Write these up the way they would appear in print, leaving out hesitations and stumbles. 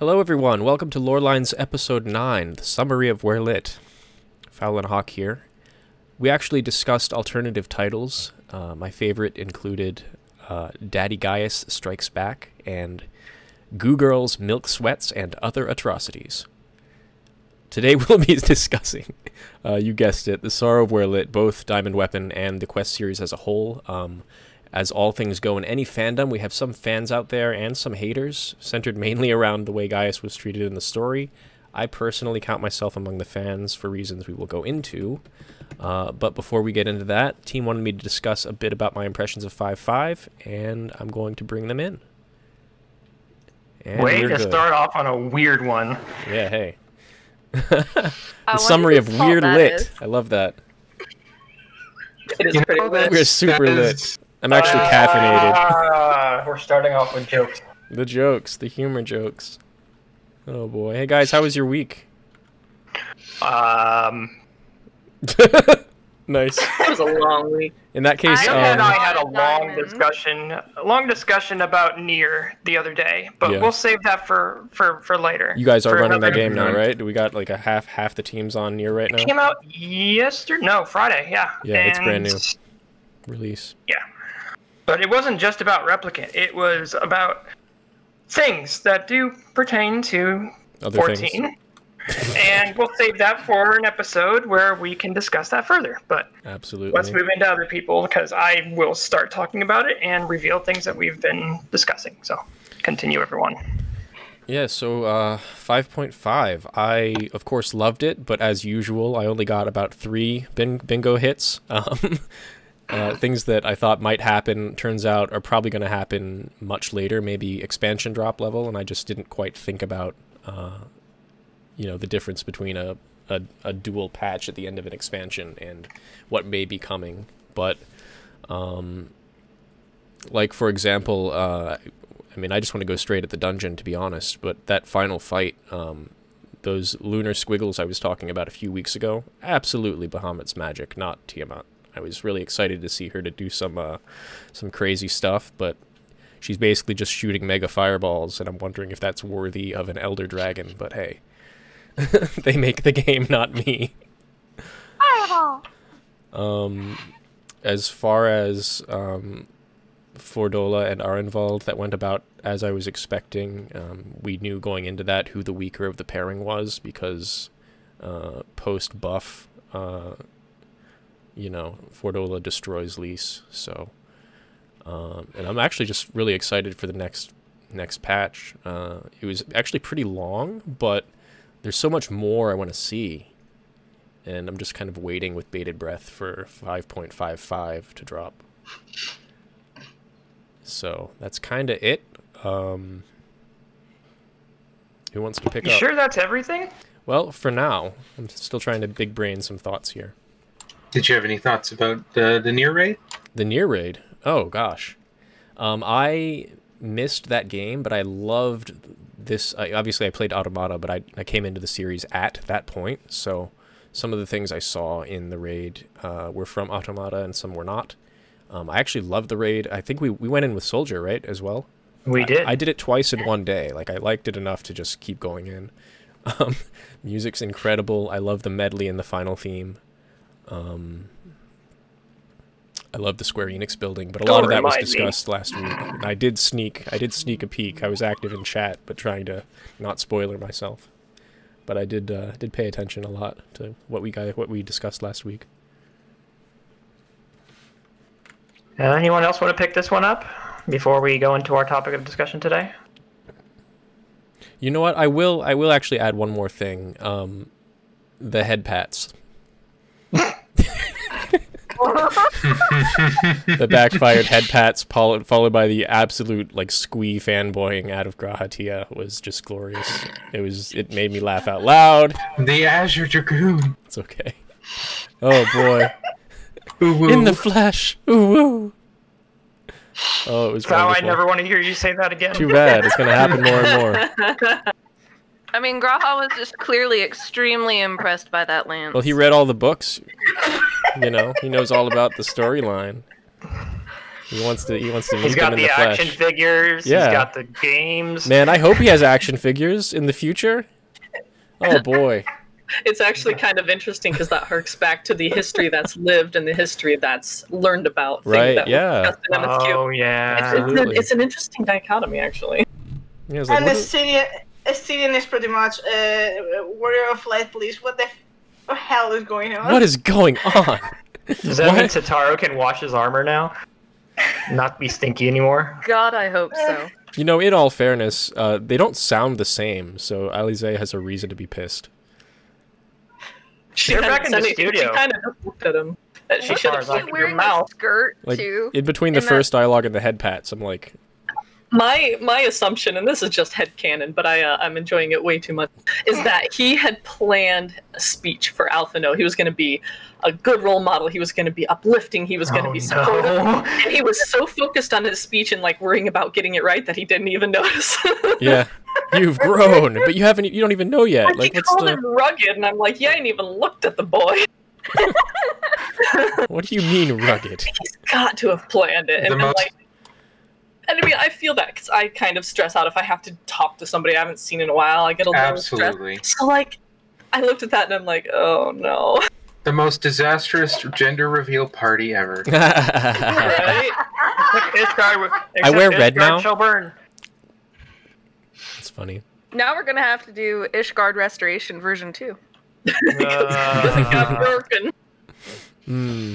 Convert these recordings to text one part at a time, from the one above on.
Hello everyone, welcome to LoreLines Episode 9, the Summary of Werlyt. Fowl and Hawk here. We actually discussed alternative titles. My favorite included Daddy Gaius Strikes Back and Goo Girls, Milk Sweats, and Other Atrocities. Today we'll be discussing, you guessed it, the Sorrow of Werlyt, both Diamond Weapon and the quest series as a whole. As all things go in any fandom, we have some fans out there and some haters, centered mainly around the way Gaius was treated in the story. I personally count myself among the fans for reasons we will go into. But before we get into that, team wanted me to discuss a bit about my impressions of 5.5, and I'm going to bring them in. And way to start off on a weird one. Yeah, hey. The summary of Werlyt. I love that. It is pretty lit. We're super lit. I'm actually caffeinated. We're starting off with jokes. The jokes, the humor jokes. Oh boy. Hey guys, how was your week? Nice. It was a long week. In that case, Young and I had a long discussion about Nier the other day, but we'll save that for later. You guys are running that game now, right? Do we got like a half the teams on Nier right now? It came out Friday, yeah. Yeah, it's brand new release. Yeah. But it wasn't just about Replicant. It was about things that do pertain to Other 14. things. And we'll save that for an episode where we can discuss that further. But absolutely, let's move into other people, because I will start talking about it and reveal things that we've been discussing. So continue, everyone. Yeah, so 5.5. I, of course, loved it, but as usual, I only got about 3 bingo hits. Things that I thought might happen, turns out, are probably going to happen much later, maybe expansion drop level, and I just didn't quite think about, you know, the difference between a dual patch at the end of an expansion and what may be coming. But, like, for example, I mean, I just want to go straight at the dungeon, to be honest, but that final fight, those lunar squiggles I was talking about a few weeks ago, absolutely Bahamut's magic, not Tiamat. I was really excited to see her to do some crazy stuff, but she's basically just shooting mega fireballs, and I'm wondering if that's worthy of an Elder Dragon, but hey. They make the game, not me. Fireball! As far as Fordola and Arenvald, that went about as I was expecting. We knew going into that who the weaker of the pairing was, because post-buff, you know, Fordola destroys Lys, so... and I'm actually just really excited for the next patch. It was actually pretty long, but there's so much more I want to see, and I'm just kind of waiting with bated breath for 5.55 to drop. So that's kind of it. Who wants to pick up? You sure that's everything? Well, for now. I'm still trying to big brain some thoughts here. Did you have any thoughts about the Nier raid? The Nier raid? Oh, gosh. I missed that game, but I loved this. Obviously, I played Automata, but I came into the series at that point, so some of the things I saw in the raid were from Automata, and some were not. I actually loved the raid. I think we went in with Soldier, right, as well? We did. I did it twice in one day. Like, I liked it enough to just keep going in. Music's incredible. I love the medley and the final theme. I love the Square Enix building, but a lot of that was discussed last week. And I did sneak a peek. I was active in chat, but trying to not spoiler myself. But I did pay attention a lot to what we discussed last week. Anyone else want to pick this one up before we go into our topic of discussion today? You know what? I will actually add one more thing. The head pats. The backfired head pats followed by the absolute like squee fanboying out of Grahatia was just glorious. It made me laugh out loud. The Azure Dragoon. It's okay. Oh boy. Ooh, in the flesh. Ooh woo. Oh, it was Now wonderful. I never want to hear you say that again. Too bad. It's gonna happen more and more. I mean, Graha was just clearly extremely impressed by that lance. Well, he read all the books. You know, he knows all about the storyline. He wants to meet He's got them in the action flesh. figures. Yeah. He's got the games. Man, I hope he has action figures in the future. Oh boy. It's actually kind of interesting because that harks back to the history that's lived and the history that's learned about. Right, That yeah. Oh, yeah. It's an interesting dichotomy, actually. Yeah, like, And Styrian is pretty much Warrior of Light Police. What the hell is going on? what is going on? Does that mean What? Tataru can wash his armor now? Not be stinky anymore? God, I hope so. You know, in all fairness, they don't sound the same, so Alize has a reason to be pissed. She They're kinda back in the said it- studio. She kind of looked at him. She should have Like She's looked your wearing mouth. a skirt Like, too. in between the in that- first dialogue and the head pats, I'm like, My assumption, and this is just headcanon, but I'm enjoying it way too much, is that he had planned a speech for Alphino. He was going to be a good role model. He was going to be uplifting. He was going to be supportive. no. And he was so focused on his speech and like worrying about getting it right that he didn't even notice. yeah, you've grown, but you don't even know yet. Like, Like, he what's called the, him rugged, and I'm like, you ain't even looked at the boy. what do you mean rugged? He's got to have planned it. And then, like, and I mean, I feel that because I kind of stress out if I have to talk to somebody I haven't seen in a while. I get a little Absolutely. stressed. So, like, I looked at that and I'm like, oh no. The most disastrous gender reveal party ever. Right? I wear red now? Shall burn. It's funny. Now we're gonna have to do Ishgard Restoration version 2. Because it got broken. Hmm.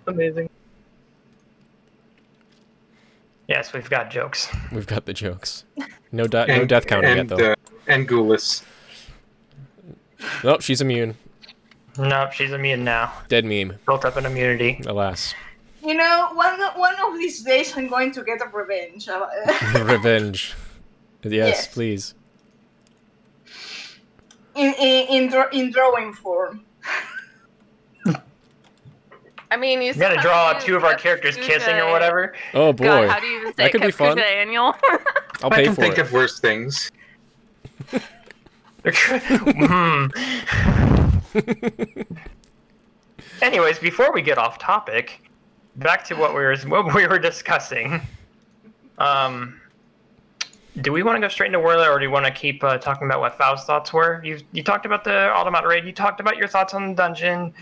Amazing. Yes, we've got jokes. We've got the jokes. No death counting yet, though. And Gulas. Nope, she's immune. Nope, she's immune now. Dead meme. Built up an immunity. Alas. You know, one of these days I'm going to get a revenge. Revenge. Yes, Yes. please. in drawing form. I mean, you You gotta still draw have to two do of our characters kissing or whatever. Oh boy. God, how do you even say That could be fun. Annual? I'll I pay can for think it. of worse things. Anyways, before we get off topic, back to what we were discussing. Do we want to go straight into Werlyt, or do you want to keep talking about what Faust's thoughts were? You talked about the Automata raid. You talked about your thoughts on the dungeon.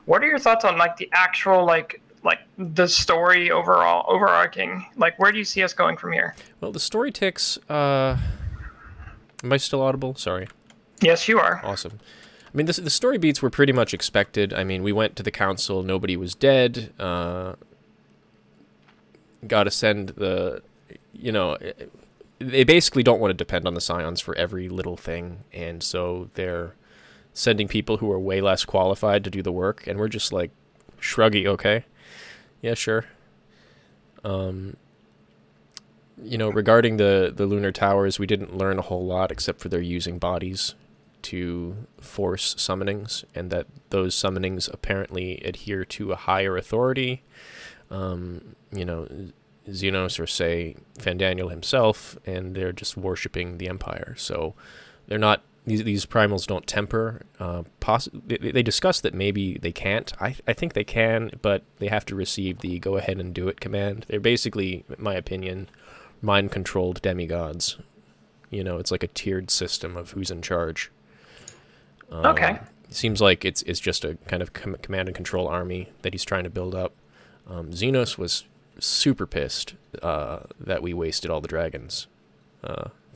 What are your thoughts on like the actual like the story overall, overarching? Like, where do you see us going from here? Well, the story ticks. Am I still audible? Sorry. Yes, you are. Awesome. I mean, the story beats were pretty much expected. I mean, we went to the council. Nobody was dead. Got to send the, you know, they basically don't want to depend on the Scions for every little thing, and so they're sending people who are way less qualified to do the work, and we're just like, shruggy, okay? Yeah, sure. You know, regarding the lunar towers, we didn't learn a whole lot except for they're using bodies to force summonings, and that those summonings apparently adhere to a higher authority. You know, Xenos, or say Fandaniel himself, and they're just worshipping the Empire. So they're not, these primals don't temper. They discuss that maybe they can't. I think they can, but they have to receive the go ahead and do it command. They're basically, in my opinion, mind-controlled demigods. You know, it's like a tiered system of who's in charge. Okay. Seems like it's just a kind of command and control army that he's trying to build up. Xenos was super pissed that we wasted all the dragons.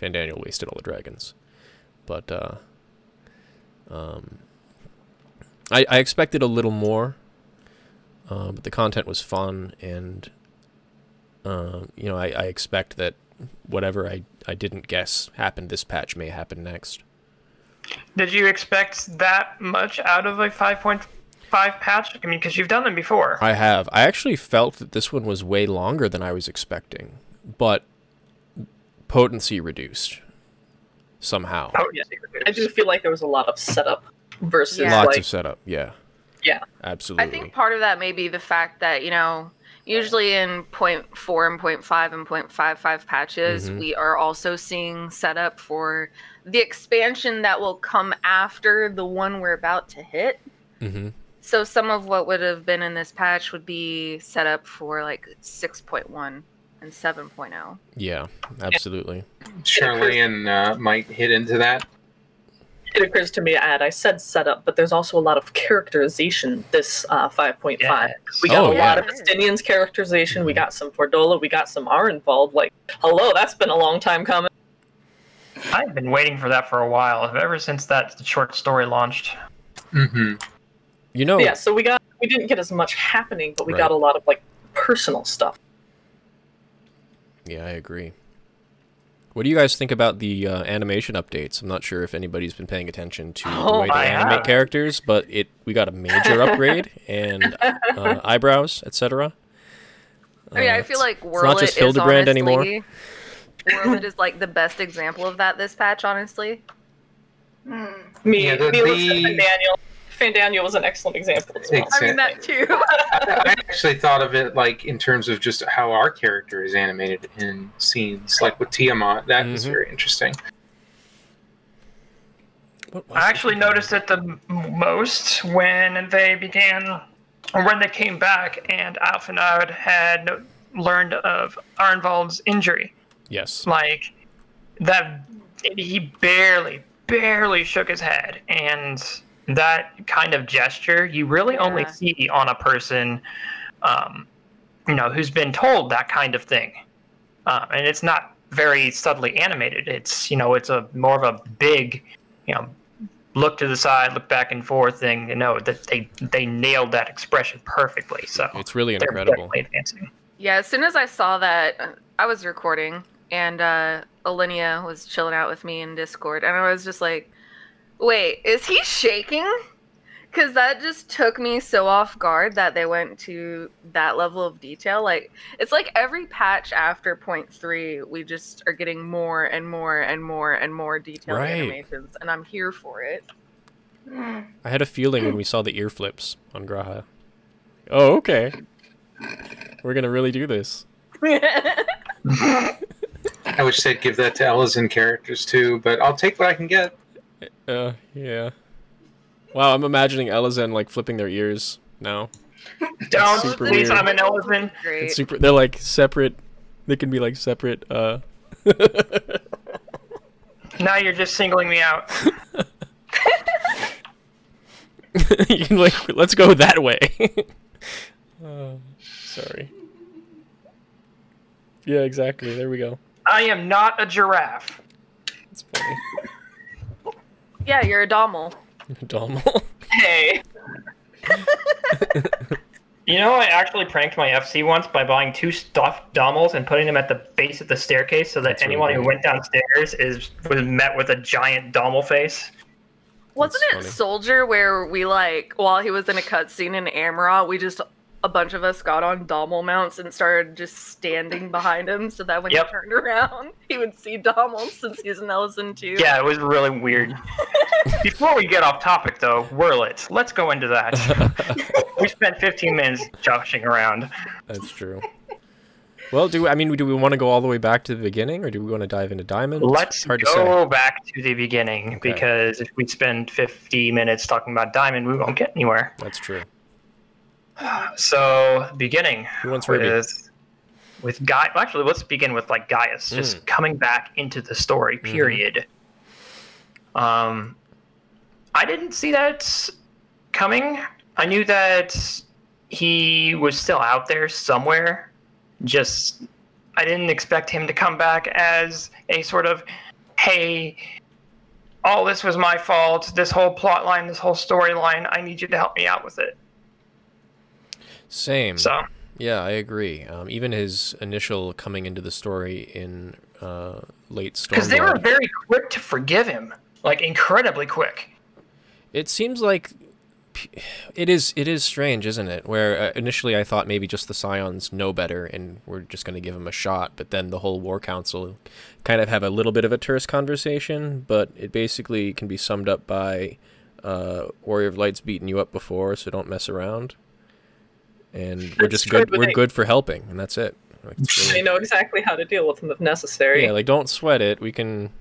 Fandaniel wasted all the dragons. But I expected a little more, but the content was fun, and you know, I expect that whatever I didn't guess happened this patch may happen next. Did you expect that much out of a 5.5 patch? I mean, because you've done them before. I have. I actually felt that this one was way longer than I was expecting, but potency reduced somehow. Potency I do feel like there was a lot of setup versus Yeah. Lots like of setup, yeah. Yeah. Absolutely. I think part of that may be the fact that, you know, usually in 0.4 and 0.5 and 0.55 patches, we are also seeing setup for the expansion that will come after the one we're about to hit. So some of what would have been in this patch would be set up for like 6.1 and 7.0. Yeah, absolutely. Charlene might hit into that. It occurs to me to add, I said setup, but there's also a lot of characterization this 5.5. Yes. We got Oh, a yeah. lot of Estinians characterization, we got some Fordola, we got some Arenvald. Like, hello, that's been a long time coming. I've been waiting for that for a while, ever since that short story launched. Mm-hmm. You know, Yeah, so we didn't get as much happening, but we Right. got a lot of like personal stuff. yeah, I agree. What do you guys think about the animation updates? I'm not sure if anybody's been paying attention to the Oh, way they I animate have. characters, but we got a major upgrade and eyebrows, etc. I mean, I feel like it's not just Werlyt is Hildebrand honestly... anymore. Werlyt is like the best example of that this patch, honestly. Hmm. Me, Yeah, Fandaniel was an excellent example as well. I mean, that too. I actually thought of it like in terms of just how our character is animated in scenes, like with Tiamat. That was very interesting. What was I it? actually noticed it the most when they began, or when they came back, and Alfinard had learned of Arnvald's injury. Yes. Like that, he barely shook his head, and that kind of gesture you really only Yeah. see on a person, who's been told that kind of thing, and it's not very subtly animated. It's it's a more of a big, look to the side, look back and forth thing. That they nailed that expression perfectly. So It's really they're incredible. definitely advancing. Yeah, as soon as I saw that, I was recording, and Alinea was chilling out with me in Discord, and I was just like, wait, is he shaking? Because that just took me so off guard that they went to that level of detail. Like, it's like every patch after 0.3, we just are getting more and more and more and more detailed Right. animations, and I'm here for it. Hmm. I had a feeling when we saw the ear flips on Graha. Oh, okay. We're gonna really do this. I wish they'd give that to Ellison characters too, but I'll take what I can get. Yeah. Wow, I'm imagining Elezen like flipping their ears now. Don't super please, weird. I'm an elephant. Great. It's super. They're like separate. They can be like separate. Now you're just singling me out. You can like, let's go that way. Sorry. Yeah, exactly. There we go. I am not a giraffe. It's funny. Yeah, you're a Dommel. Dommel. Hey, I actually pranked my FC once by buying 2 stuffed Dommels and putting them at the base of the staircase so that That's really anyone who great. went downstairs was met with a giant Dommel face. Wasn't it funny. Soldier where we while he was in a cutscene in Amrot, a bunch of us got on Dommel mounts and started just standing behind him so that when Yep. he turned around, he would see Dommel since he's an Ellison too. Yeah, it was really weird. Before we get off topic, though, Werlyt, let's go into that. We spent 15 minutes joshing around. That's true. Well, do we want to go all the way back to the beginning, or do we want to dive into Diamond? It's Let's hard to go say. back to the beginning, Okay. because if we spend 50 minutes talking about Diamond, we won't get anywhere. That's true. So, beginning Who wants Ruby? with Guy. Well, actually, let's begin with Gaius just coming back into the story. Period. I didn't see that coming. I knew that he was still out there somewhere. I didn't expect him to come back as a sort of, hey, all this was my fault. This whole plot line, this whole storyline, I need you to help me out with it. Same. So. Yeah, I agree. Even his initial coming into the story in late Stormblood. Because they were very quick to forgive him, incredibly quick. It seems like it is strange, isn't it? Where initially I thought maybe just the Scions know better and we're just going to give him a shot, but then the whole War Council kind of have a little bit of a terse conversation, but it basically can be summed up by Warrior of Light's beaten you up before, so don't mess around. And we're just good. We're good for helping, and that's it. they know exactly how to deal with them if necessary. Yeah, don't sweat it. We can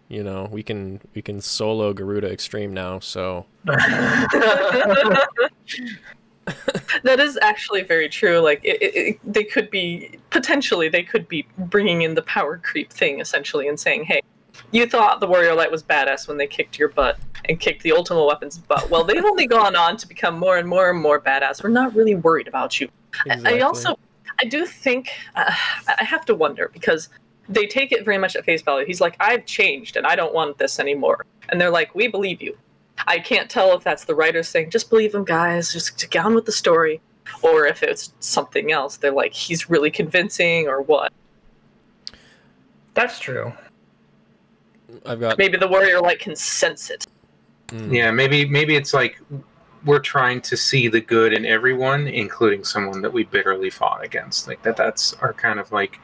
You know, we can solo Garuda Extreme now, so... That is actually very true. Like, they could be, potentially, they could be bringing in the power creep thing, essentially, and saying, hey, you thought the Warrior Light was badass when they kicked your butt and kicked the Ultima Weapon's butt. Well, they've only gone on to become more and more and more badass. We're not really worried about you. Exactly. I do think, I have to wonder, because they take it very much at face value. He's like, I've changed, and I don't want this anymore. And they're like, we believe you. I can't tell if that's the writers saying, just believe him, guys, just get on with the story, or if it's something else. They're like, he's really convincing, or what. That's true. Maybe the Warrior Light can sense it. Yeah, maybe it's like we're trying to see the good in everyone, including someone that we bitterly fought against. Like that's our kind of like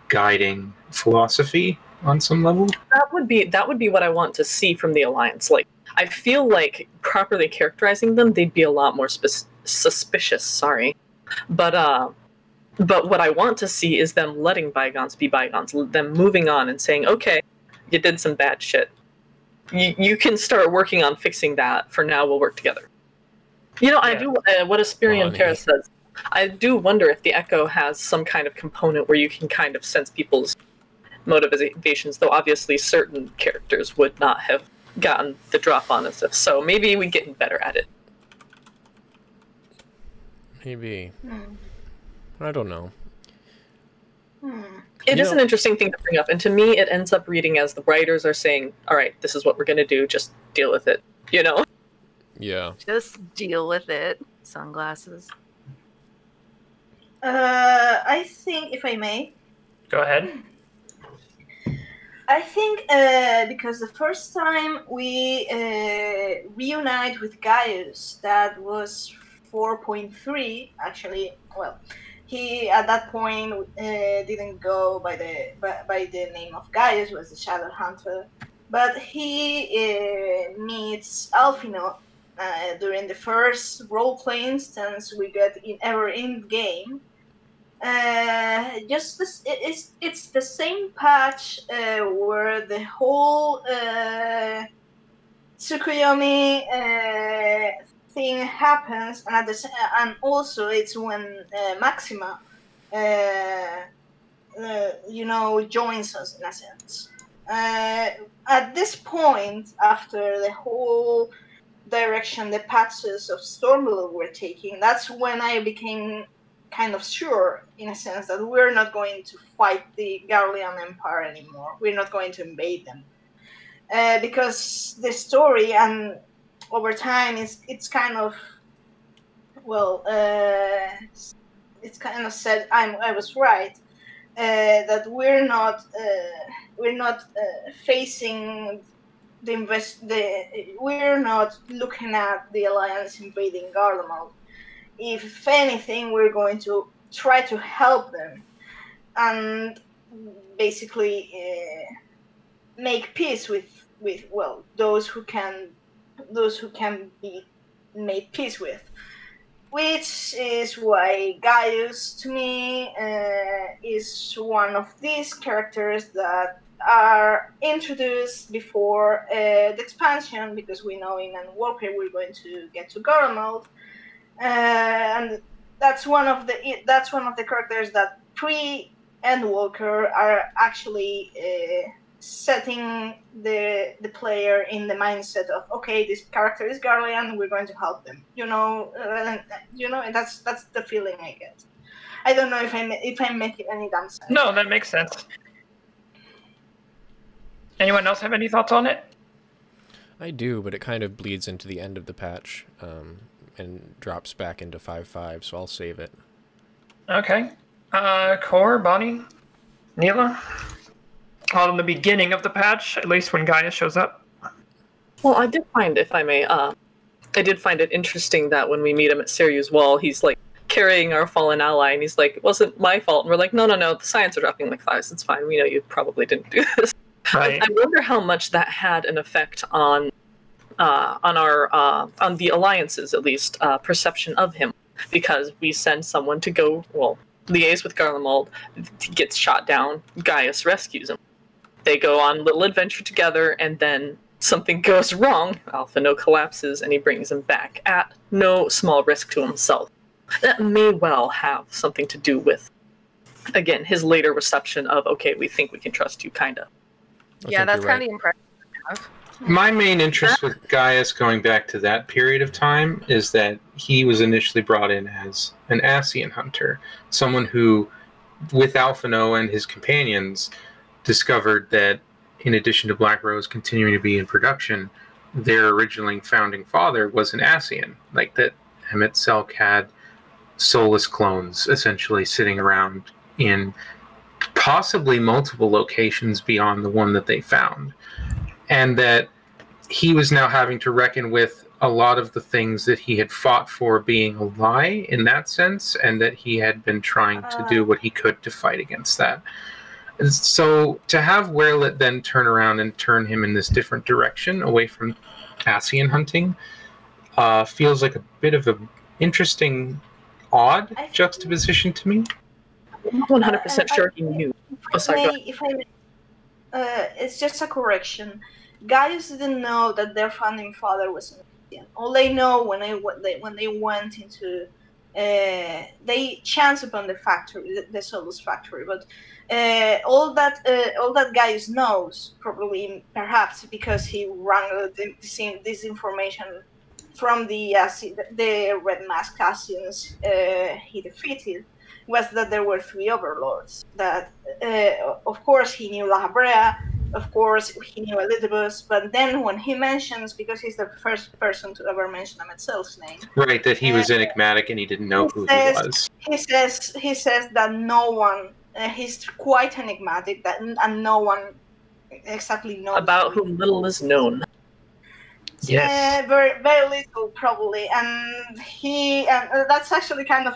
guiding philosophy on some level. That would be what I want to see from the Alliance. Like, I feel like properly characterizing them, they'd be a lot more suspicious. Sorry, but what I want to see is them letting bygones be bygones, them moving on and saying, okay, you did some bad shit. You can start working on fixing that. For now, we'll work together. You know, I do what Asperian Terra says. I do wonder if the Echo has some kind of component where you can kind of sense people's motivations, though obviously certain characters would not have gotten the drop on us. So maybe we're getting better at it. Maybe. I don't know. It is an interesting thing to bring up, and to me it ends up reading as the writers are saying, alright, this is what we're going to do, just deal with it, you know? Yeah. Just deal with it. Sunglasses. I think, if I may... Go ahead. I think because the first time we reunite with Gaius, that was 4.3, actually, well, he at that point didn't go by the name of Gaius, was the Shadow Hunter, but he meets Alphino during the first roleplay instance we get ever in game. Just this, it's the same patch where the whole Tsukuyomi thing happens, and and also it's when Maxima, joins us in a sense. At this point, after the whole direction the patches of Stormblood were taking, that's when I became kind of sure, in a sense, that we're not going to fight the Garlean Empire anymore. We're not going to invade them. Because the story, and over time, it's kind of, well, it's kind of said, I was right, that we're not facing we're not looking at the Alliance invading Garlemald. If anything, we're going to try to help them and basically make peace with those who can be made peace with, which is why Gaius to me is one of these characters that are introduced before the expansion, because we know in Warcraft we're going to get to Garlemald. And that's one of the characters that pre-Endwalker are actually setting the player in the mindset of, okay, this character is Garlean, we're going to help them. That's the feeling I get. I don't know if I'm making any damn sense. No, that makes sense. Anyone else have any thoughts on it? I do, but it kind of bleeds into the end of the patch. And drops back into 5.5, so I'll save it. Okay. Core, Bonnie, Neela? All in the beginning of the patch, at least when Gaius shows up. Well, I did find, if I may, I did find it interesting that when we meet him at Seryu's wall, he's like carrying our fallen ally, and he's like, it wasn't my fault. And we're like, no, the Scions are dropping like 5s, it's fine. We know you probably didn't do this. Right. I wonder how much that had an effect on the Alliance's, at least, perception of him, because we send someone to go, liaise with Garlemald, he gets shot down, Gaius rescues him. They go on a little adventure together, and then something goes wrong. Alphino collapses, and he brings him back at no small risk to himself. That may well have something to do with, again, his later reception of, okay, we think we can trust you, kind of. Yeah, that's kind of impressive. My main interest with Gaius going back to that period of time is that he was initially brought in as an Ascian hunter, someone who, with Alphino and his companions, discovered that in addition to Black Rose continuing to be in production, their originally founding father was an Ascian. Like that Emmett Selk had soulless clones essentially sitting around in possibly multiple locations beyond the one that they found. And that he was now having to reckon with a lot of the things that he had fought for being a lie in that sense, and that he had been trying to do what he could to fight against that. And so to have Werlyt then turn around and turn him in this different direction away from Ascian hunting feels like a bit of an interesting, odd juxtaposition to me. I'm not 100% sure he knew. If I may, it's just a correction. Gaius didn't know that their founding father was an Ascian. All they know when they went into, they chanced upon the factory, the Solus factory. But all that Gaius knows, probably perhaps because he wrangled this information from the Red Mask Ascians he defeated, was that there were 3 overlords. That, of course, he knew La Habrea, of course, he knew Elidibus, but then when he mentions, because he's the first person to ever mention Emmett Selk's name. Right, that he was enigmatic and he didn't know who he was. He says that no one, he's quite enigmatic, and no one exactly knows. About whom little is known. Yes. Yeah, very, very little, probably. And that's actually kind of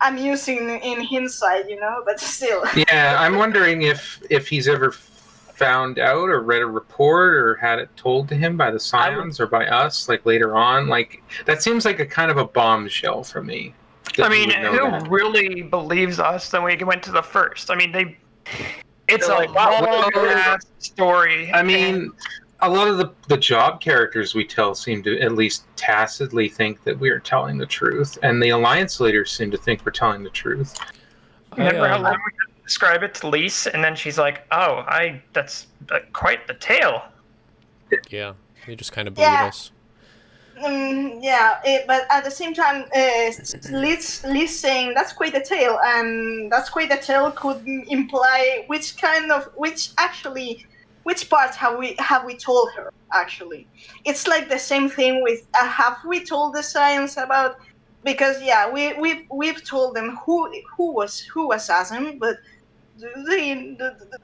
amusing in hindsight, but still. Yeah, I'm wondering if he's ever found out or read a report or had it told to him by the Scions or by us, like later on. Like that seems like a kind of a bombshell for me. I mean, who really believes us? Then we went to the first. I mean, it's a long-ass story. I mean, a lot of the job characters we tell seem to at least tacitly think that we are telling the truth, and the Alliance leaders seem to think we're telling the truth. Remember how long we describe it to Lise, and then she's like, "Oh, that's quite the tale." Yeah, they just kind of believe us. But at the same time, Lise saying that's quite a tale, and that's quite a tale could imply which part have we told her? Actually, it's like the same thing with have we told the Scions about? Because we've told them who was Assassin, but do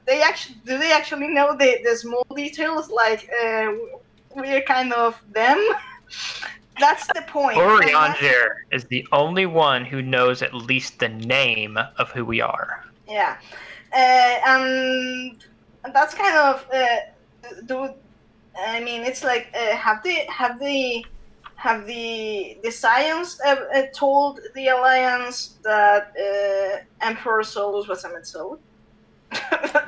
they actually know the small details? Like we're kind of them. That's the point. Orianger is the only one who knows at least the name of who we are. Yeah, and that's kind of I mean, it's like have the Scions told the Alliance that Emperor Solus was Emmett Selk?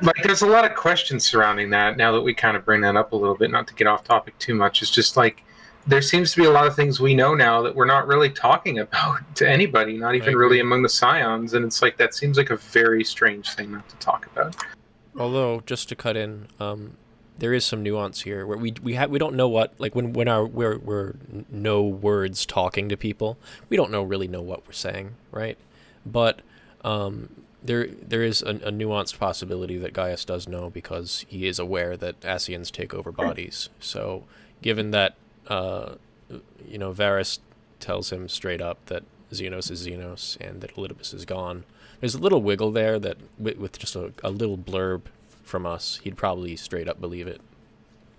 Like, there's a lot of questions surrounding that. Now that we kind of bring that up a little bit, not to get off topic too much, it's just like there seems to be a lot of things we know now that we're not really talking about to anybody, not even really among the Scions, and it's like that seems like a very strange thing not to talk about. Although, just to cut in, there is some nuance here where we don't know what, like when we're no words talking to people, we don't really know what we're saying, right? But there is a nuanced possibility that Gaius does know because he is aware that Ascians take over bodies. So given that Varys tells him straight up that Xenos is Xenos and that Elidibus is gone, there's a little wiggle there that with just a little blurb from us, he'd probably straight up believe it,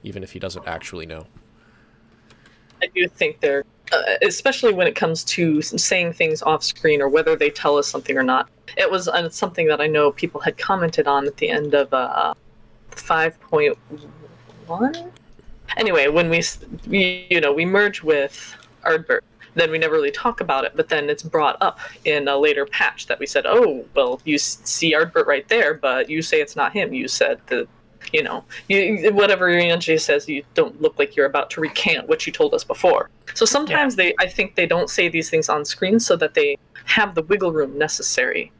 even if he doesn't actually know. I do think they're, especially when it comes to saying things off screen or whether they tell us something or not. It was something that I know people had commented on at the end of 5.1. Anyway, when we merge with Ardbert, then we never really talk about it, but then it's brought up in a later patch that we said, oh, well, you see Ardbert right there, but you say it's not him. You said that, you know, whatever Angie says, you don't look like you're about to recant what you told us before. So sometimes I think they don't say these things on screen so that they have the wiggle room necessary.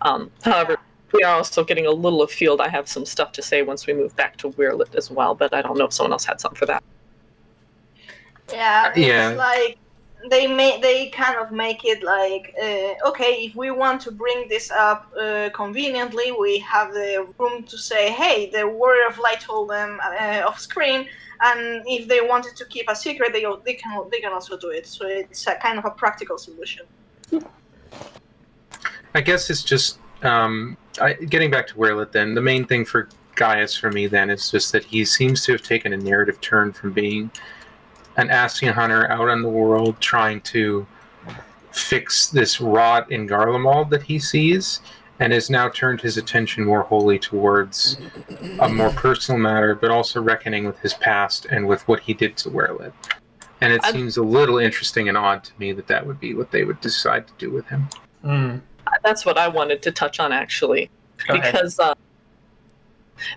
However, we are also getting a little afield. I have some stuff to say once we move back to Werlyt as well, but I don't know if someone else had something for that. Yeah, it's like they kind of make it like, okay, if we want to bring this up conveniently, we have the room to say, hey, the Warrior of Light told them off screen, and if they wanted to keep a secret, they can also do it. So it's a kind of a practical solution. I guess it's just getting back to Werlyt. Then the main thing for Gaius for me then is just that he seems to have taken a narrative turn from being an Ascian hunter out in the world trying to fix this rot in Garlemald that he sees, and has now turned his attention more wholly towards a more personal matter, but also reckoning with his past and with what he did to Werlyt. And it seems a little interesting and odd to me that that would be what they would decide to do with him. That's what I wanted to touch on, actually. Because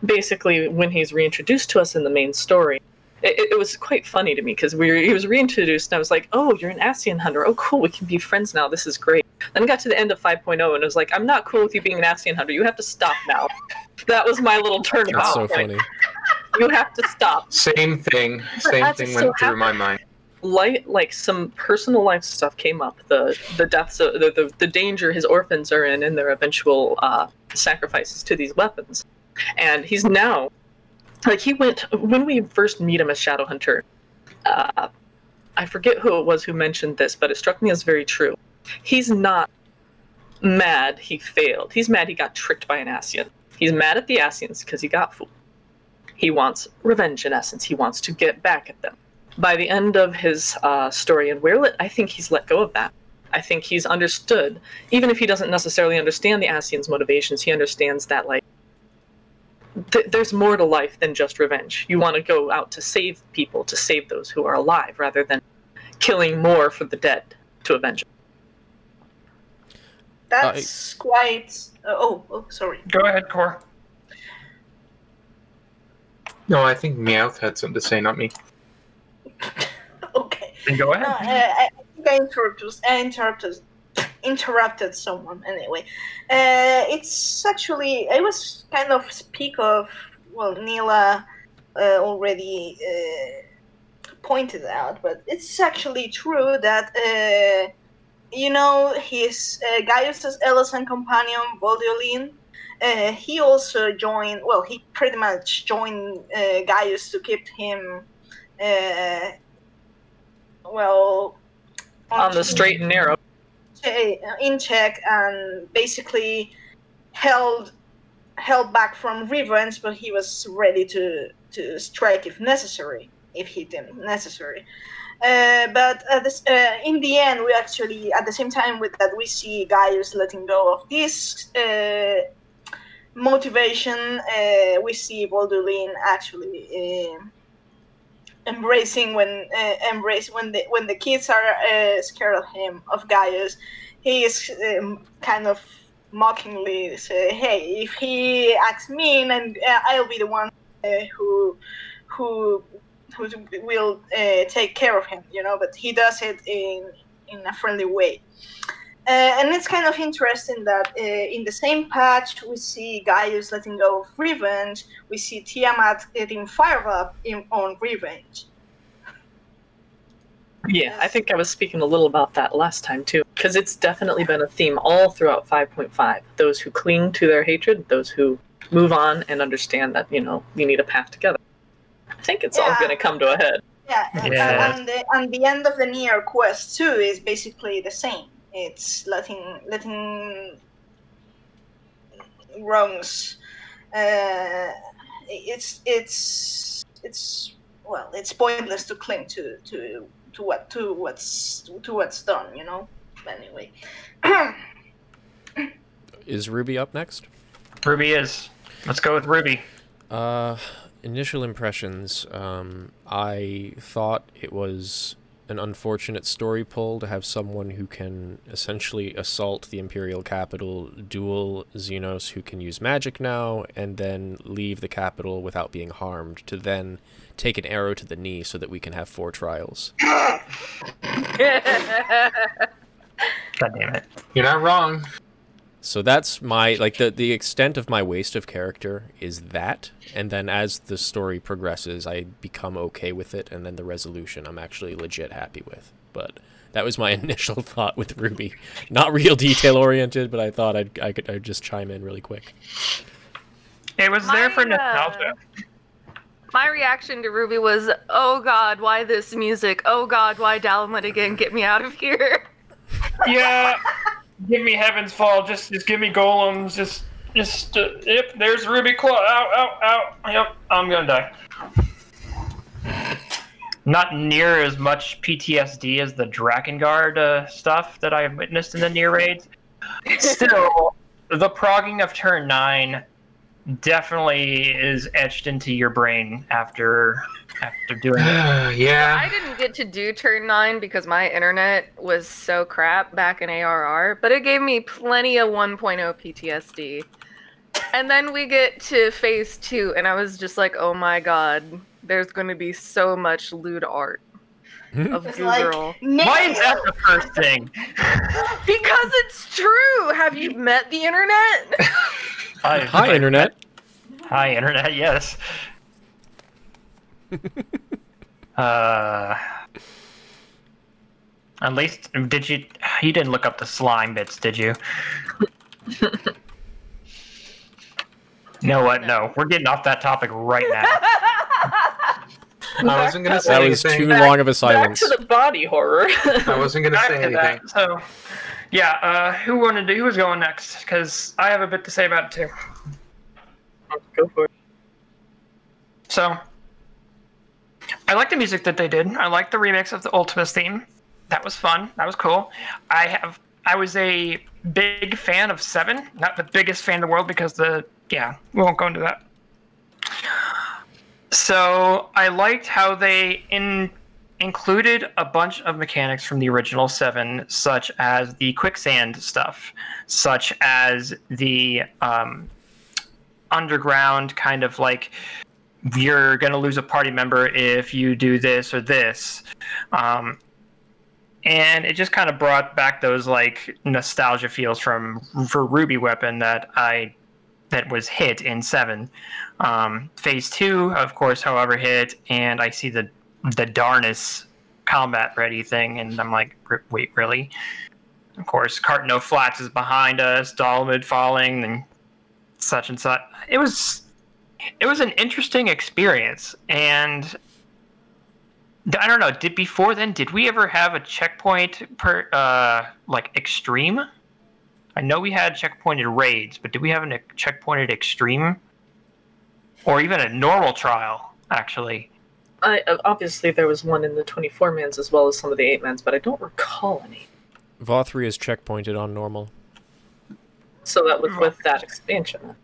basically, when he's reintroduced to us in the main story, it was quite funny to me, because he was reintroduced, and I was like, oh, you're an Ascian hunter. Oh, cool, we can be friends now. This is great. Then I got to the end of 5.0, and I was like, I'm not cool with you being an Ascian hunter. You have to stop now. That was my little turning That's off so point. funny. You have to stop. Same thing went through my mind. Like some personal life stuff came up. The deaths, the danger his orphans are in, and their eventual sacrifices to these weapons. And he's now, like, he went, when we first meet him as Shadowhunter, I forget who it was who mentioned this, but it struck me as very true. He's not mad he failed. He's mad he got tricked by an Ascian. He's mad at the Ascians because he got fooled. He wants revenge, in essence. He wants to get back at them. By the end of his story in Werlyt, I think he's let go of that. I think he's understood, even if he doesn't necessarily understand the Ascians' motivations, he understands that, like, there's more to life than just revenge. You want to go out to save people, to save those who are alive, rather than killing more for the dead to avenge them. That's quite... oh, sorry. Go ahead, Cor. No, I think Meowth had something to say, not me. Okay. Go ahead. I think I interrupted someone anyway. It's actually, I was kind of speak of, well, Neela already pointed out, but it's actually true that, you know, his Gaius' Ellison companion, Voldiolin, he also joined, well, he pretty much joined Gaius to keep him, well, on the straight and narrow. In check, and basically held back from revenge, but he was ready to strike if necessary, if he deemed necessary. But in the end, we actually, at the same time with that, we see Gaius letting go of this motivation. We see Voldulin actually embracing when the kids are scared of him, of Gaius. He is kind of mockingly say, "Hey, if he acts mean, and I'll be the one who will take care of him," you know. But he does it in a friendly way. And it's kind of interesting that in the same patch, we see Gaius letting go of revenge. We see Tiamat getting fired up on revenge. Yeah, I think I was speaking a little about that last time, too. Because it's definitely been a theme all throughout 5.5. Those who cling to their hatred, those who move on and understand that, you know, you need a path together. I think it's all going to come to a head. Yeah, and the end of the Nier quest, too, is basically the same. It's letting wrongs. It's pointless to cling to what's done, you know. Anyway, Is Ruby up next? Ruby is. Let's go with Ruby. Initial impressions. I thought it was an unfortunate story pull to have someone who can essentially assault the Imperial capital, duel Xenos who can use magic now, and then leave the capital without being harmed, to then take an arrow to the knee so that we can have 4 trials. God damn it. You're not wrong. So that's my, like, the extent of my waste of character is that, and then as the story progresses, I become okay with it, and then the resolution I'm actually legit happy with. But that was my initial thought with Ruby. Not real detail-oriented, but I thought I'd just chime in really quick. It was there for nostalgia. My reaction to Ruby was, oh god, why this music? Oh god, why Dalmatigan? Get me out of here. Yeah. Give me Heaven's Fall. Just give me golems. Yep. There's Ruby Claw. Ow. Yep. I'm gonna die. Not near as much PTSD as the Drakengard stuff that I have witnessed in the near raids. Still, the progging of turn 9 definitely is etched into your brain after doing it. Yeah. I didn't get to do turn 9 because my internet was so crap back in ARR, but it gave me plenty of 1.0 PTSD. And then we get to phase 2, and I was just like, oh my god, there's going to be so much lewd art of It's Goo like, Girl. Why is that the first thing? Because it's true! Have you met the internet? Hi, Internet. Hi, Internet, yes. At least, you didn't look up the slime bits, did you? You know what? No, we're getting off that topic right now. I wasn't going to say That was anything. too long of a silence. Back to the body horror. I wasn't going to say anything. That, so, yeah, who was going next? Because I have a bit to say about it too. Go for it. So, I like the music that they did. I like the remix of the Ultimus theme. That was fun. That was cool. I was a big fan of 7. Not the biggest fan in the world because we won't go into that. So I liked how they included a bunch of mechanics from the original 7, such as the quicksand stuff, such as the underground kind of like, you're going to lose a party member if you do this or this. And it just kind of brought back those like nostalgia feels for Ruby Weapon that was hit in 7. Phase 2, of course, however, hit, and I see the Darnus combat ready thing, and I'm like, wait, really? Of course, Cartno Flats is behind us, Dolmud falling, and such and such. It was an interesting experience, and I don't know. Before then, did we ever have a checkpoint like extreme? I know we had checkpointed raids, but did we have a checkpointed extreme, or even a normal trial? Actually, Obviously there was one in the 24-mans as well as some of the 8-mans, but I don't recall any. VOTH3 is checkpointed on normal. So that was with that expansion.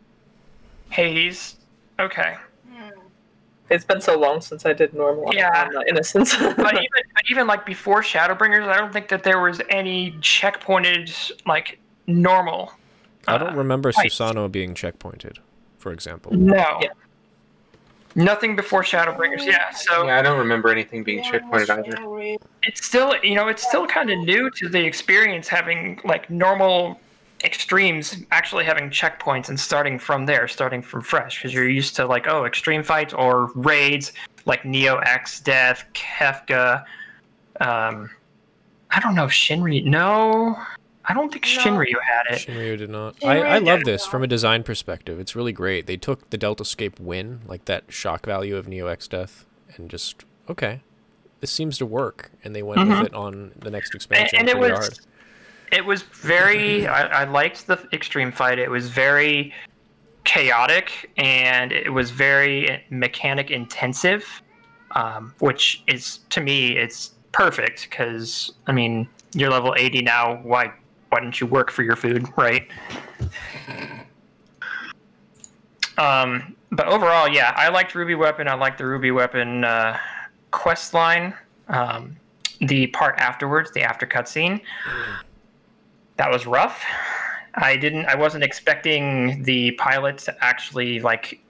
Hades. Okay. It's been so long since I did normal. Yeah. On Innocence. But even like before Shadowbringers, I don't think that there was any checkpointed like normal. I don't remember fights. Susano being checkpointed, for example. No. Yeah. Nothing before Shadowbringers. Yeah. So Yeah, I don't remember anything being checkpointed either. it's still kind of new to the experience having like normal extremes actually having checkpoints and starting from fresh, because you're used to like extreme fights or raids like Neo X Death, Kefka. I don't know if Shinryu. No, I don't think Shinryu had it. Shinryu did not. Shinryu I love did this not. from a design perspective. It's really great. They took the Deltascape win, like that shock value of Neo X Death, and just, okay, this seems to work. And they went with it on the next expansion. And it pretty was hard. It was very. I liked the extreme fight. It was very chaotic and it was very mechanic intensive, which is, to me, it's perfect because I mean you're level 80 now. Why don't you work for your food, right? But overall, yeah, I liked Ruby Weapon. I liked the Ruby Weapon quest line. the part afterwards, the after cutscene, that was rough. I wasn't expecting the pilot to actually like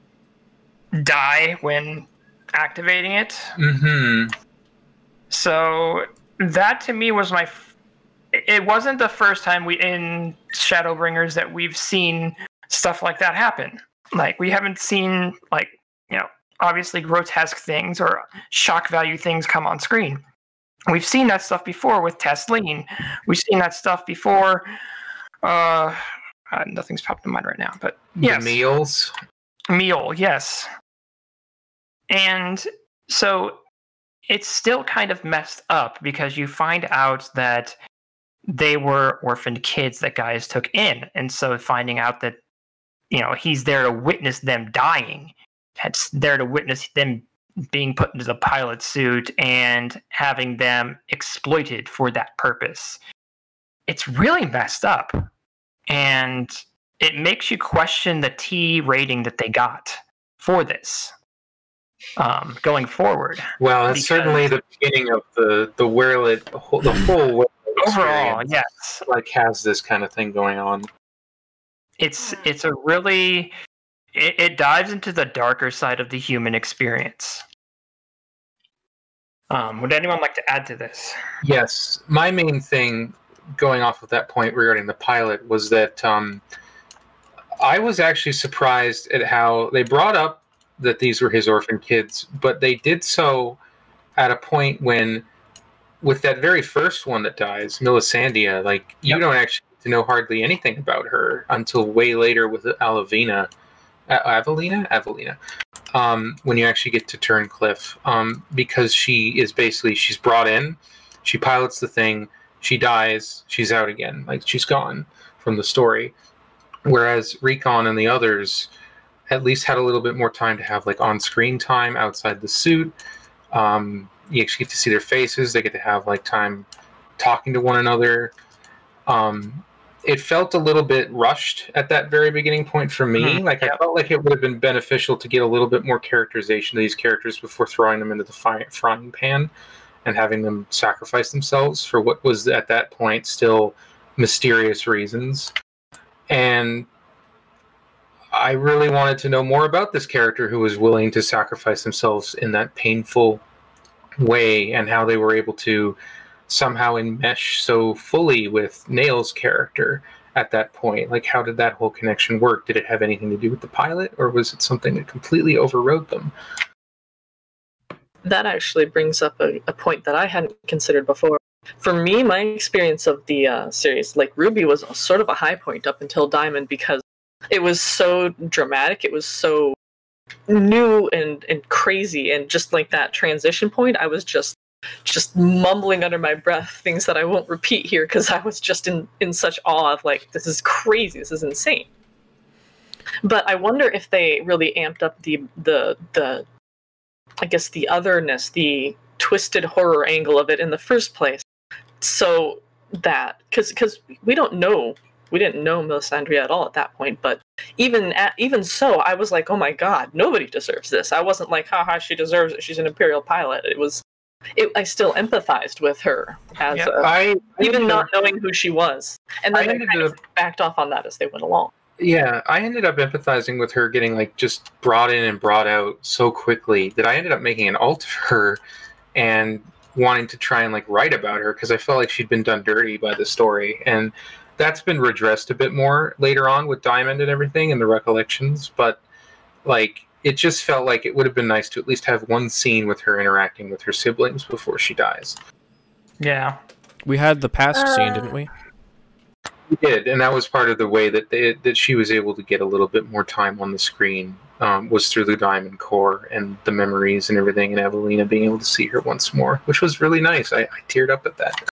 die when activating it. Mm-hmm. So that to me was it wasn't the first time in Shadowbringers that we've seen stuff like that happen. Like, we haven't seen, like, obviously grotesque things or shock value things come on screen. We've seen that stuff before with Tesleen. We've seen that stuff before. Nothing's popped in mind right now, but yes. The meals. Meal, yes. And so it's still kind of messed up because you find out that they were orphaned kids that guys took in. And so finding out that, he's there to witness them dying, there to witness them being put into the pilot suit and having them exploited for that purpose. It's really messed up. And it makes you question the T rating that they got for this going forward. Well, that's certainly the beginning of the Werlyt, the whole Werlyt overall, yes. Like, has this kind of thing going on. It's a really... It dives into the darker side of the human experience. Would anyone like to add to this? Yes. My main thing, going off of that point regarding the pilot, was that I was actually surprised at how they brought up that these were his orphan kids, but they did so at a point when, with that very first one that dies, Melisandre, like, you don't actually get to know hardly anything about her until way later with Avelina. When you actually get to Turncliffe, because she's brought in, she pilots the thing, she dies, she's out again, like, she's gone from the story. Whereas Recon and the others at least had a little bit more time to have, like, on-screen time outside the suit. You actually get to see their faces. They get to have, like, time talking to one another. It felt a little bit rushed at that very beginning point for me. I felt like it would have been beneficial to get a little bit more characterization of these characters before throwing them into the frying pan and having them sacrifice themselves for what was at that point still mysterious reasons. And I really wanted to know more about this character who was willing to sacrifice themselves in that painful way, and how they were able to somehow enmesh so fully with Nail's character at that point. Like, how did that whole connection work? Did it have anything to do with the pilot, or was it something that completely overrode them? That actually brings up a point that I hadn't considered before. For me, my experience of the series, like, Ruby was sort of a high point up until Diamond, because it was so dramatic, it was so new and crazy, and just like that transition point, I was just mumbling under my breath things that I won't repeat here, because I was just in such awe of, like, this is crazy, this is insane. But I wonder if they really amped up the I guess the otherness, the twisted horror angle of it in the first place, so that, because we didn't know Melisandre at all at that point, but even so, I was like, oh my god, nobody deserves this. I wasn't like, haha, she deserves it, she's an Imperial pilot. I still empathized with her as even not knowing who she was, and then I kind of backed off on that as they went along. Yeah, I ended up empathizing with her getting, like, just brought in and brought out so quickly that I ended up making an alt of her and wanting to try and, like, write about her, because I felt like she'd been done dirty by the story, and that's been redressed a bit more later on with Diamond and everything and the recollections, but, like, it just felt like it would have been nice to at least have one scene with her interacting with her siblings before she dies. Yeah. We had the past scene, didn't we? We did, and that was part of the way that she was able to get a little bit more time on the screen, was through the Diamond Core and the memories and everything, and Avelina being able to see her once more, which was really nice. I teared up at that.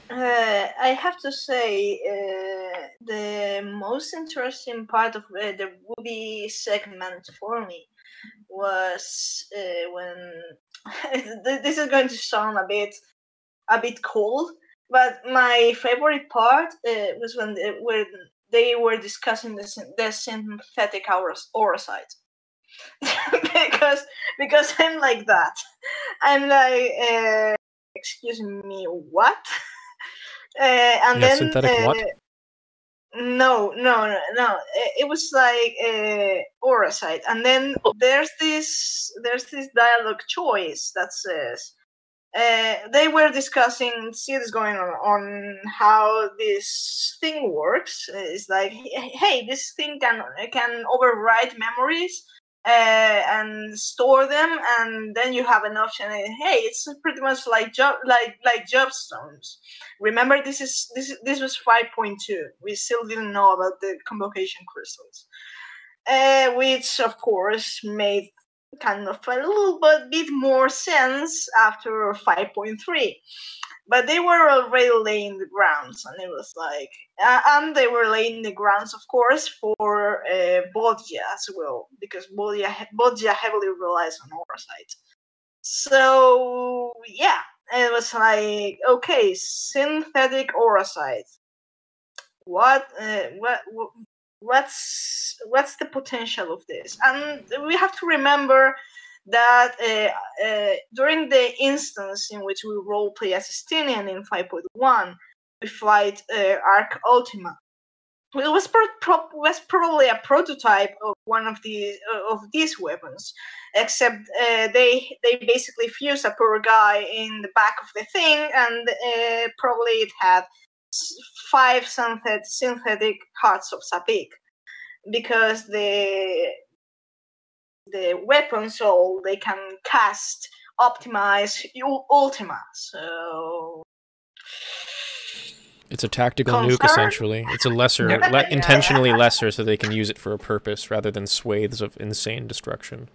I have to say, the most interesting part of the Ruby segment for me was when this is going to sound a bit cold, but my favorite part was when they were discussing the synthetic auracite. because I'm like that. I'm like, excuse me, what? And Yeah, then synthetic what? no. It was like Oracite, and then there's this dialogue choice that says they were discussing, see this going on how this thing works. It's like, hey, this thing can overwrite memories and store them, and then you have an option. Hey, it's pretty much like job stones. Remember, this was 5.2. We still didn't know about the convocation crystals, which of course made kind of a little bit more sense after 5.3. But they were already laying the grounds, and it was like, and they were laying the grounds, of course, for Bodja as well, because Bodja heavily relies on Oracite. So yeah, it was like, okay, synthetic Oracite. What's the potential of this? And we have to remember that during the instance in which we roleplay as Estinian in 5.1, we fight Arc Ultima. It was probably a prototype of one of these weapons, except they basically fused a poor guy in the back of the thing, and probably it had 5 synthetic hearts of Sapphire, because the weapon soul they can cast optimize Ultima. So It's a tactical nuke, essentially. It's a lesser, intentionally lesser, so they can use it for a purpose rather than swathes of insane destruction.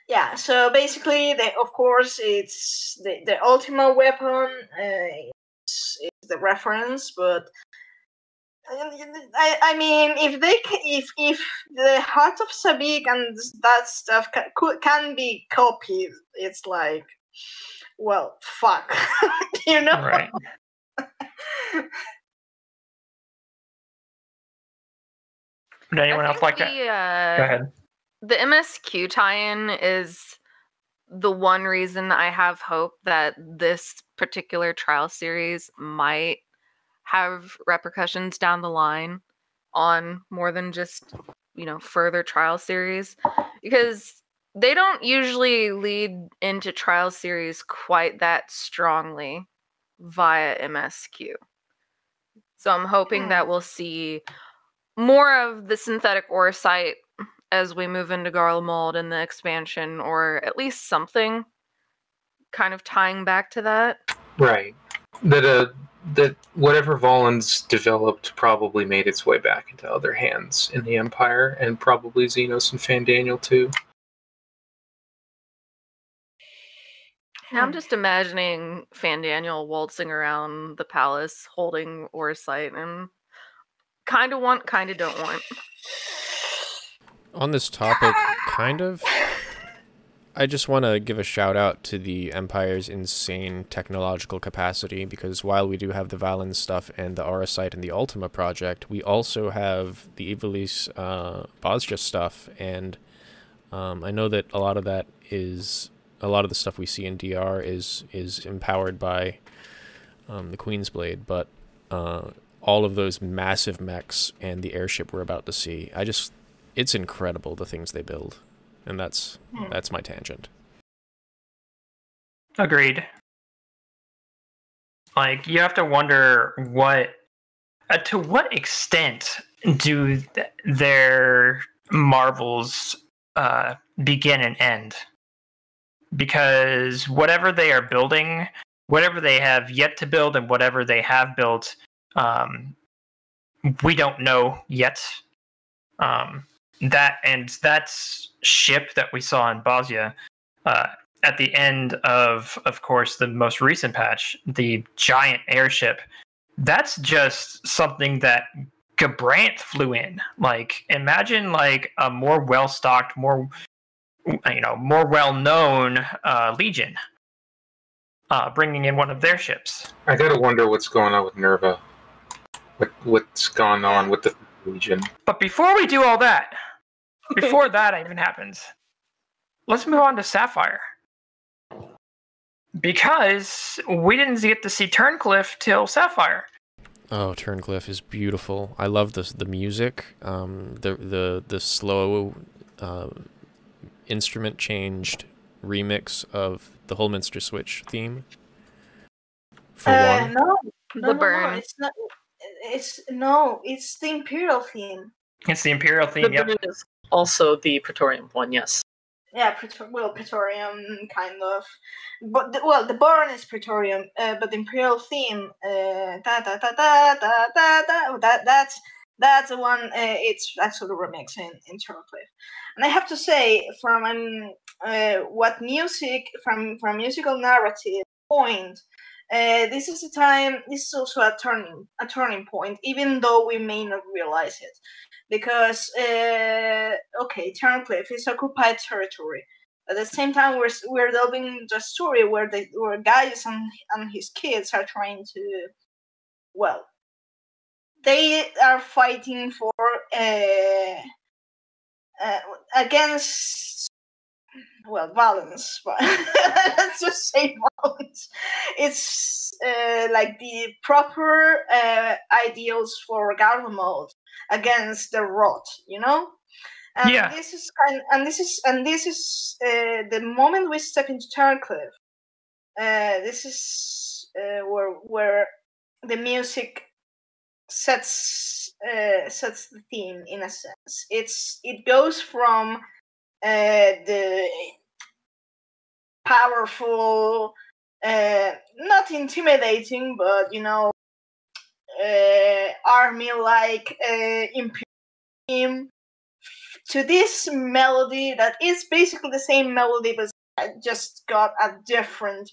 Yeah, so basically, of course, it's the Ultima weapon. It's the reference, but I mean, if the Heart of Sabik and that stuff can be copied, it's like, well, fuck, you know? Right. Would anyone else like that? Go ahead. The MSQ tie-in is the one reason I have hope that this particular trial series might have repercussions down the line on more than just, further trial series, because they don't usually lead into trial series quite that strongly via MSQ. So I'm hoping that we'll see more of the synthetic Oracite as we move into Garlemald in the expansion, or at least something kind of tying back to that. Right. That whatever Volan's developed probably made its way back into other hands in the Empire, and probably Xenos and Fandaniel too. I'm just imagining Fandaniel waltzing around the palace holding Oracite, and kind of want, kind of don't want. On this topic, I just want to give a shout out to the Empire's insane technological capacity, because while we do have the Valen stuff and the Oracite and the Ultima project, we also have the Ivalis Bozja stuff, and I know that a lot of the stuff we see in DR is empowered by the Queen's Blade, but all of those massive mechs and the airship we're about to see, it's incredible, the things they build. And that's my tangent. Agreed. Like, you have to wonder to what extent do their marvels begin and end? Because whatever they are building, whatever they have yet to build, and whatever they have built, we don't know yet. That ship that we saw in Bosnia, at the end of course, the most recent patch, the giant airship, that's just something that Gabranth flew in. Like, imagine like a more well-stocked, more well-known Legion bringing in one of their ships. I gotta wonder what's going on with Nerva. What's gone on with the Legion? But before we do all that, before that even happens, let's move on to Sapphire. Because we didn't get to see Turncliffe till Sapphire. Oh, Turncliffe is beautiful. I love the music, the slow instrument changed remix of the Holminster Switch theme. For one, The burn. It's not. It's the Imperial theme. It's the Imperial The theme, yep. burn is also the Praetorian one, yes. Yeah, Praetorium, kind of. But the Burn is Praetorium, but the Imperial theme, that's the one. It's actually a remix in Turncliffe, and I have to say, from musical narrative point, this is a time. This is also a turning point, even though we may not realize it. Because Turncliffe is occupied territory. At the same time, we're delving into a story where Gaius and his kids are trying to, they are fighting for against Valens. But let's just say Valens. It's like the proper ideals for Garlemald against the rot, you know. And Yeah. This is the moment we step into Turncliffe. This is where the music sets the theme in a sense. It goes from the powerful, not intimidating, but army like Imperial theme to this melody that is basically the same melody, but just got a different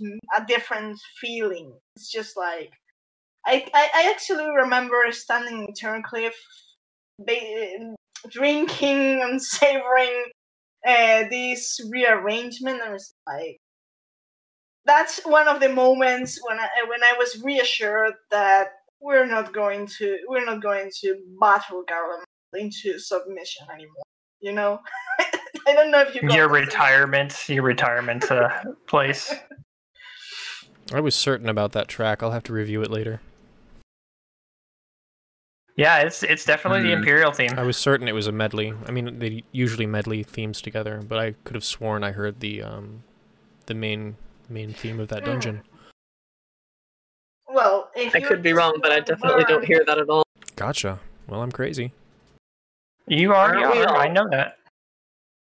feeling. It's just like I actually remember standing in Turncliffe, drinking and savoring this rearrangement, and it's like that's one of the moments when I was reassured that we're not going to battle Garland into submission anymore. You know, I don't know if you got Your retirement place. I was certain about that track. I'll have to review it later. Yeah, it's definitely the Imperial theme. I was certain it was a medley. I mean, they usually medley themes together, but I could have sworn I heard the main theme of that dungeon. Well, I could be wrong, but I definitely don't hear that at all. Gotcha. Well, I'm crazy. You already are. I know that.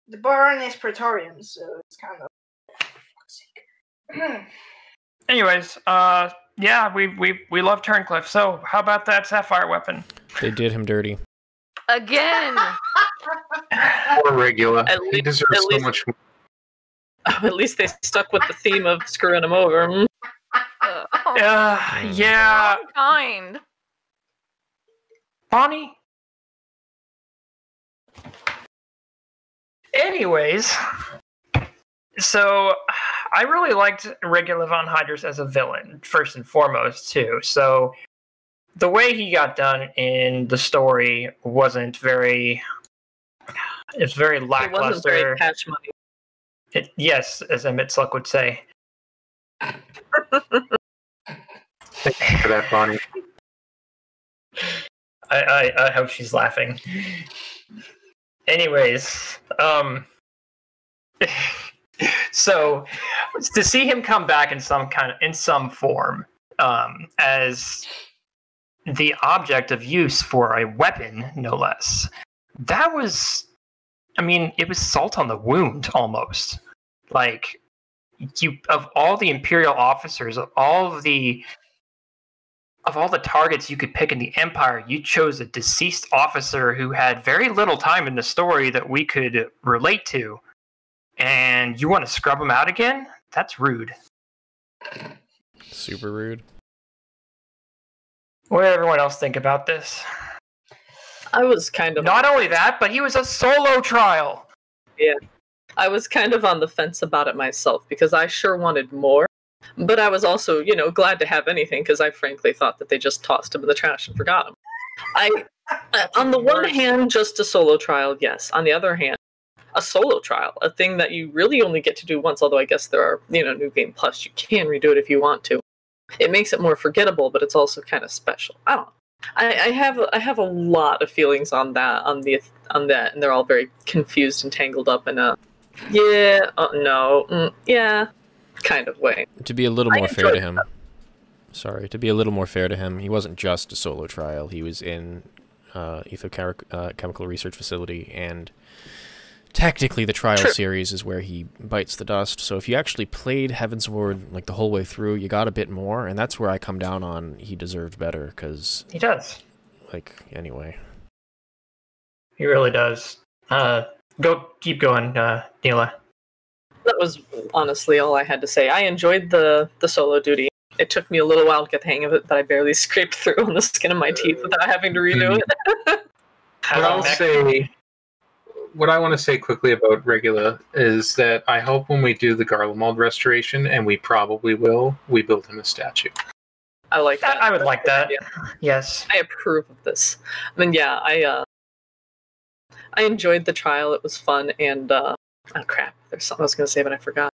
The Burn is Praetorian, so it's kind of. Anyways, yeah, we love Turncliffe. So how about that Sapphire Weapon? They did him dirty. Again. Poor Regula. He deserves so much more. At least they stuck with the theme of screwing him over. Yeah. Wrong kind. Bonnie? Anyways, so I really liked Regula von Hydrus as a villain, first and foremost, too. So the way he got done in the story wasn't very... It's very lackluster. It wasn't very cash money. Yes, as Emmett Sluck would say. Thank you for that, Bonnie. I hope she's laughing. Anyways, so to see him come back in some form, as the object of use for a weapon, no less, that was, I mean, it was salt on the wound almost. Like, of all the Imperial officers, of all the targets you could pick in the Empire, you chose a deceased officer who had very little time in the story that we could relate to. And you want to scrub him out again? That's rude. Super rude. What did everyone else think about this? I was kind of... Not only that, but he was a solo trial. Yeah. I was kind of on the fence about it myself, because I sure wanted more. But I was also, glad to have anything, because I frankly thought that they just tossed him in the trash and forgot him. On the one hand, just a solo trial, yes. On the other hand, a solo trial, a thing that you really only get to do once, although I guess there are, New Game Plus, you can redo it if you want to. It makes it more forgettable, but it's also kind of special. I don't know. I have a lot of feelings on that, and they're all very confused and tangled up in a yeah kind of way. To be a little more fair to him, he wasn't just a solo trial. He was in chemical research facility, and technically the trial series is where he bites the dust. So if you actually played Heavensward like the whole way through, you got a bit more, and that's where I come down on he deserved better, because he does. Anyway. He really does. Keep going, Neela. That was honestly all I had to say. I enjoyed the solo duty. It took me a little while to get the hang of it, but I barely scraped through on the skin of my teeth without having to redo it. What I want to say quickly about Regula is that I hope when we do the Garlemald restoration, and we probably will, we build him a statue. I like that. I would like that. Yeah. Yes. I approve of this. I mean, yeah, I enjoyed the trial. It was fun, and oh crap, there's something I was going to say, but I forgot.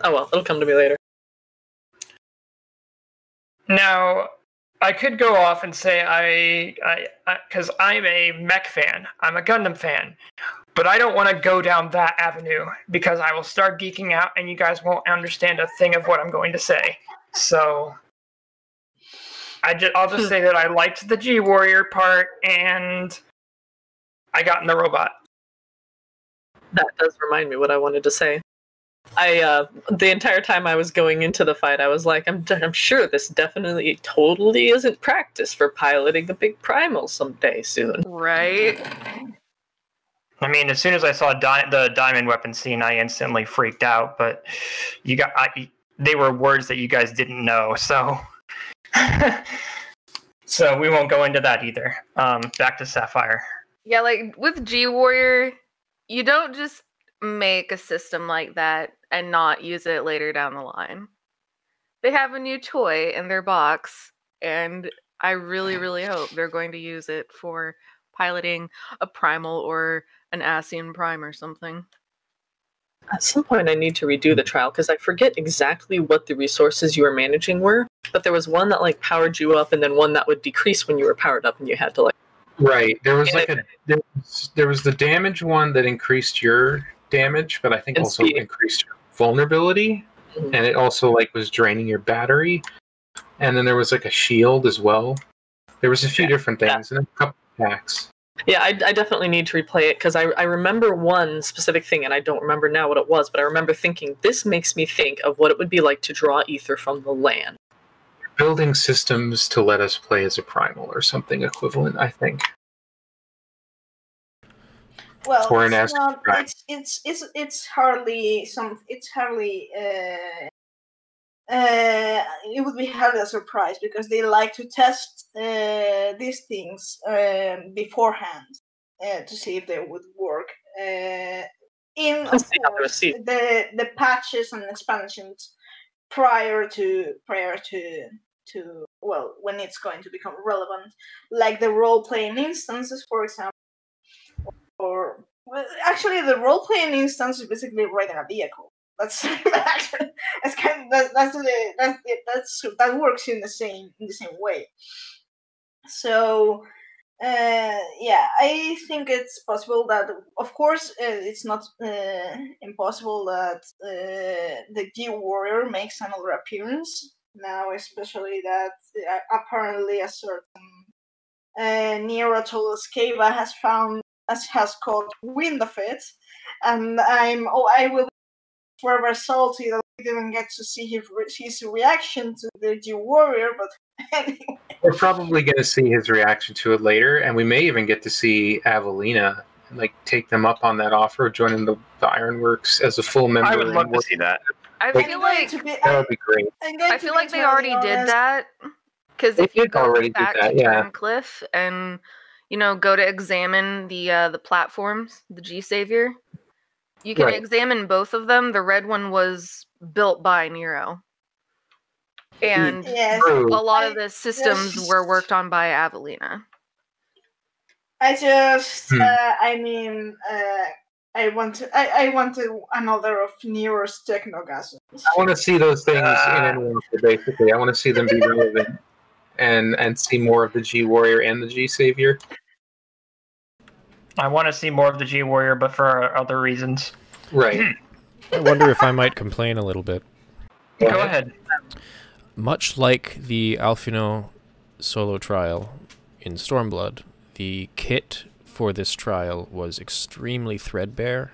Oh well, it'll come to me later. Now, I could go off and say because I'm a mech fan, I'm a Gundam fan, but I don't want to go down that avenue because I will start geeking out and you guys won't understand a thing of what I'm going to say. So I'll just say that I liked the G Warrior part and I got in the robot. That does remind me what I wanted to say. The entire time I was going into the fight, I was like, I'm sure this definitely totally isn't practice for piloting a big primal someday soon. Right? I mean, as soon as I saw the diamond weapon scene, I instantly freaked out, but they were words that you guys didn't know, so so we won't go into that either. Back to Sapphire. Yeah, like with G Warrior, you don't just make a system like that and not use it later down the line. They have a new toy in their box, and I really, really hope they're going to use it for piloting a primal or an Ascian Prime or something. At some point I need to redo the trial, because I forget exactly what the resources you were managing were, but there was one that like powered you up, and then one that would decrease when you were powered up, and you had to like... Right. There was there was the damage one that increased your damage, but I think also increased your vulnerability, and it also like was draining your battery, and then there was like a shield as well. There was a few different things and a couple of attacks. Yeah, I definitely need to replay it, because I remember one specific thing, and I don't remember now what it was, but I remember thinking, this makes me think of what it would be like to draw ether from the land. Building systems to let us play as a primal or something equivalent, I think. Well, Or it's not. It's hardly some. It's hardly. It would be hardly a surprise because they like to test these things beforehand to see if they would work. In of course, the patches and expansions prior to well, when it's going to become relevant, like the role-playing instances, for example. Or actually, the role-playing instance is basically riding a vehicle. That works in the same way. So yeah, I think it's possible that, of course, it's not impossible that the G Warrior makes another appearance now, especially that apparently a certain Neorotol Scava has caught wind of it, and I will be forever salty that we didn't get to see his reaction to the G Warrior, but anyway. We're probably going to see his reaction to it later, and we may even get to see Avelina take them up on that offer, joining the Ironworks as a full member. I would love to see that. I feel like that would be great. I feel like they already did that, because if you go back to Turncliffe and go to examine the platforms, the G Savior, you can examine both of them. The red one was built by Nero. And Yes. True. a lot of the systems were worked on by Avelina. I just, Hmm. I wanted another of Nero's technogasms. I want to see those things in and out, basically. I want to see them be relevant and see more of the G Warrior and the G Savior. I want to see more of the G Warrior, but for other reasons. Right. I wonder if I might complain a little bit. Go ahead. Much like the Alfino solo trial in Stormblood, the kit for this trial was extremely threadbare,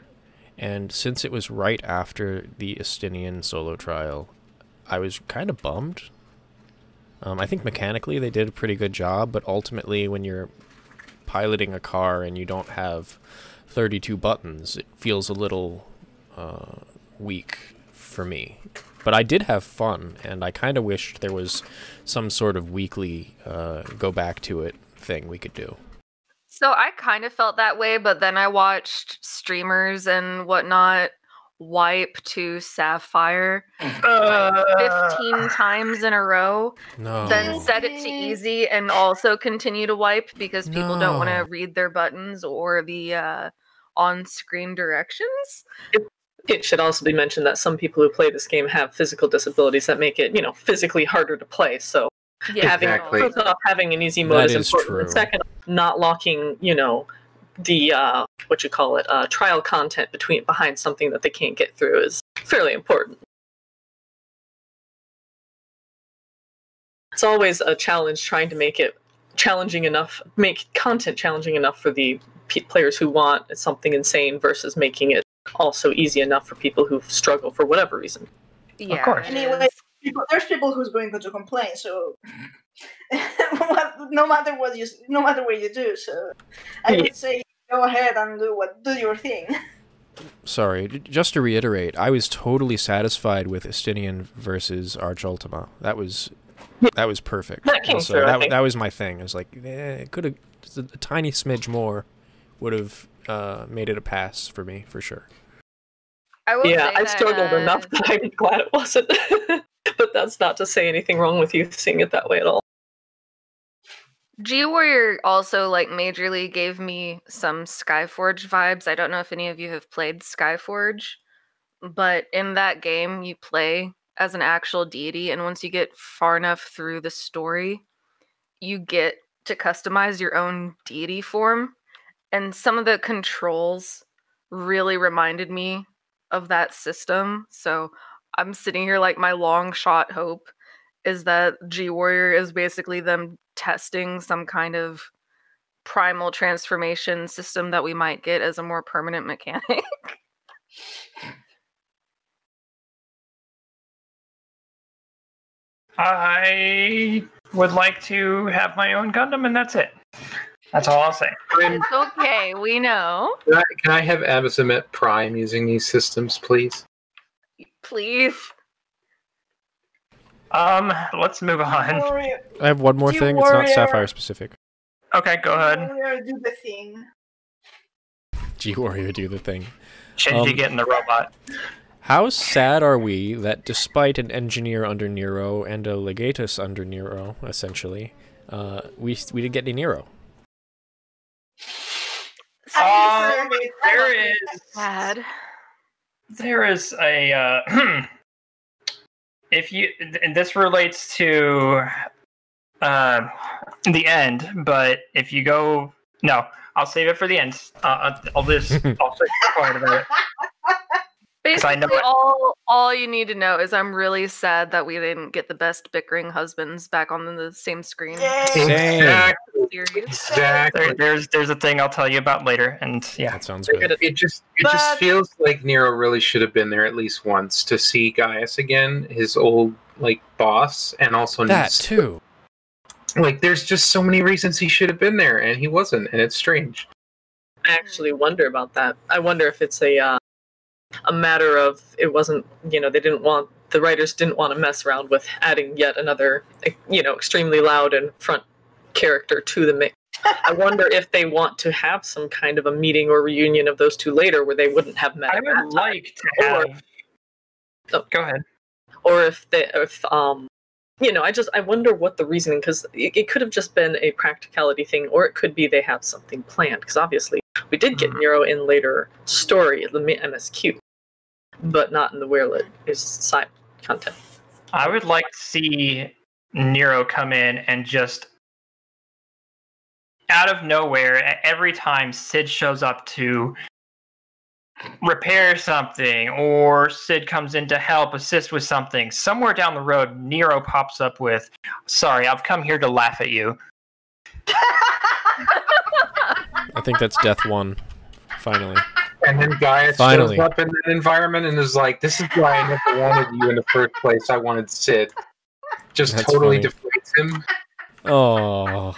and since it was right after the Estinian solo trial, I was kind of bummed. I think mechanically they did a pretty good job, but ultimately when you're piloting a car and you don't have 32 buttons, it feels a little weak for me. But I did have fun, and I kind of wished there was some sort of weekly go back to it thing we could do. So I kind of felt that way, but then I watched streamers and whatnot wipe to Sapphire like 15 times in a row, No. then set it to easy and also continue to wipe because people don't want to read their buttons or the on-screen directions. It should also be mentioned that some people who play this game have physical disabilities that make it, physically harder to play. So Exactly. first off, having an easy mode That is is important. true. And second, not locking, the trial content behind something that they can't get through is fairly important. It's always a challenge trying to make it challenging enough, make content challenging enough for the players who want something insane versus making it also easy enough for people who struggle for whatever reason. Yeah, Of course. it Anyway, is. there's people who's going to complain. So no matter what you do, so I would say go ahead and do your thing. Sorry, just to reiterate, I was totally satisfied with Estinian versus Arch Ultima. That was perfect. That came Also, through, I think. that was my thing. I was like, it could have just a tiny smidge more would have made it a pass for me for sure. I will say I that, struggled enough that I'm glad it wasn't. But that's not to say anything wrong with you seeing it that way at all. G Warrior also majorly gave me some Skyforge vibes. I don't know if any of you have played Skyforge, but in that game you play as an actual deity, and once you get far enough through the story, you get to customize your own deity form, and some of the controls really reminded me of that system. So I'm sitting here my long shot hope is that G Warrior is basically them testing some kind of primal transformation system that we might get as a more permanent mechanic. I would like to have my own Gundam, and that's it. That's all I'll say. It's okay, we know. Can I have Abasamet Prime using these systems, please? Please. Let's move on. Warrior, I have one more G thing. It's not Warrior. Sapphire specific. Okay, go ahead. Warrior, do the thing. G Warrior do the thing. Shinji getting the robot. How sad are we that despite an engineer under Nero and a legatus under Nero, essentially, we didn't get any Nero? Sad. There is a if you, and this relates to the end, but if you go, no, I'll save it for the end. I'll say part of it. I know Basically, all you need to know is I'm really sad that we didn't get the best bickering husbands back on the same screen. Same. Series. Exactly. There's a thing I'll tell you about later, and yeah, That sounds good. It just feels like Nero really should have been there at least once to see Gaius again, his old boss, and also That too. there's just so many reasons he should have been there, and he wasn't, and it's strange. I actually wonder about that. I wonder if it's a matter of it wasn't, the writers didn't want to mess around with adding yet another, extremely loud and front character to the mix. I wonder if they want to have some kind of a meeting or reunion of those two later where they wouldn't have met. I would like to have. Go ahead. Or if I wonder what the reasoning, because it could have just been a practicality thing, or it could be they have something planned, because obviously we did get Nero in later story, the MSQ, but not in the Werlyt. It's side content. I would like to see Nero come in and just out of nowhere, every time Sid shows up to repair something, or Sid comes in to help assist with something, somewhere down the road, Nero pops up with, "Sorry, I've come here to laugh at you." I think that's Death 1. Finally. And then Gaius Finally. shows up in that environment and is like, "This is why I never wanted you in the first place. I wanted Sid." Just That's totally funny. deflates him. Oh.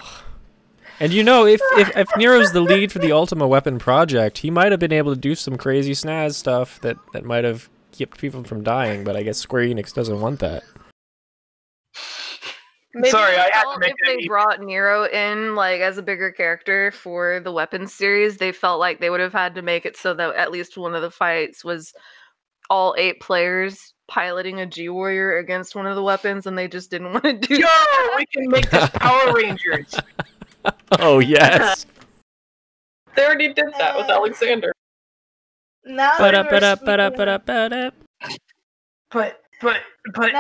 And if Nero's the lead for the Ultima Weapon project, he might have been able to do some crazy snaz stuff that might have kept people from dying, but I guess Square Enix doesn't want that. Maybe Sorry, I had to felt make if it they brought Nero in as a bigger character for the weapons series, they felt like they would have had to make it so that at least one of the fights was all 8 players piloting a G-Warrior against one of the weapons, and they just didn't want to do that. We can make this Power Rangers. Oh, yes. They already did that with Alexander. Now But that up, we're but up, speaking- but up. But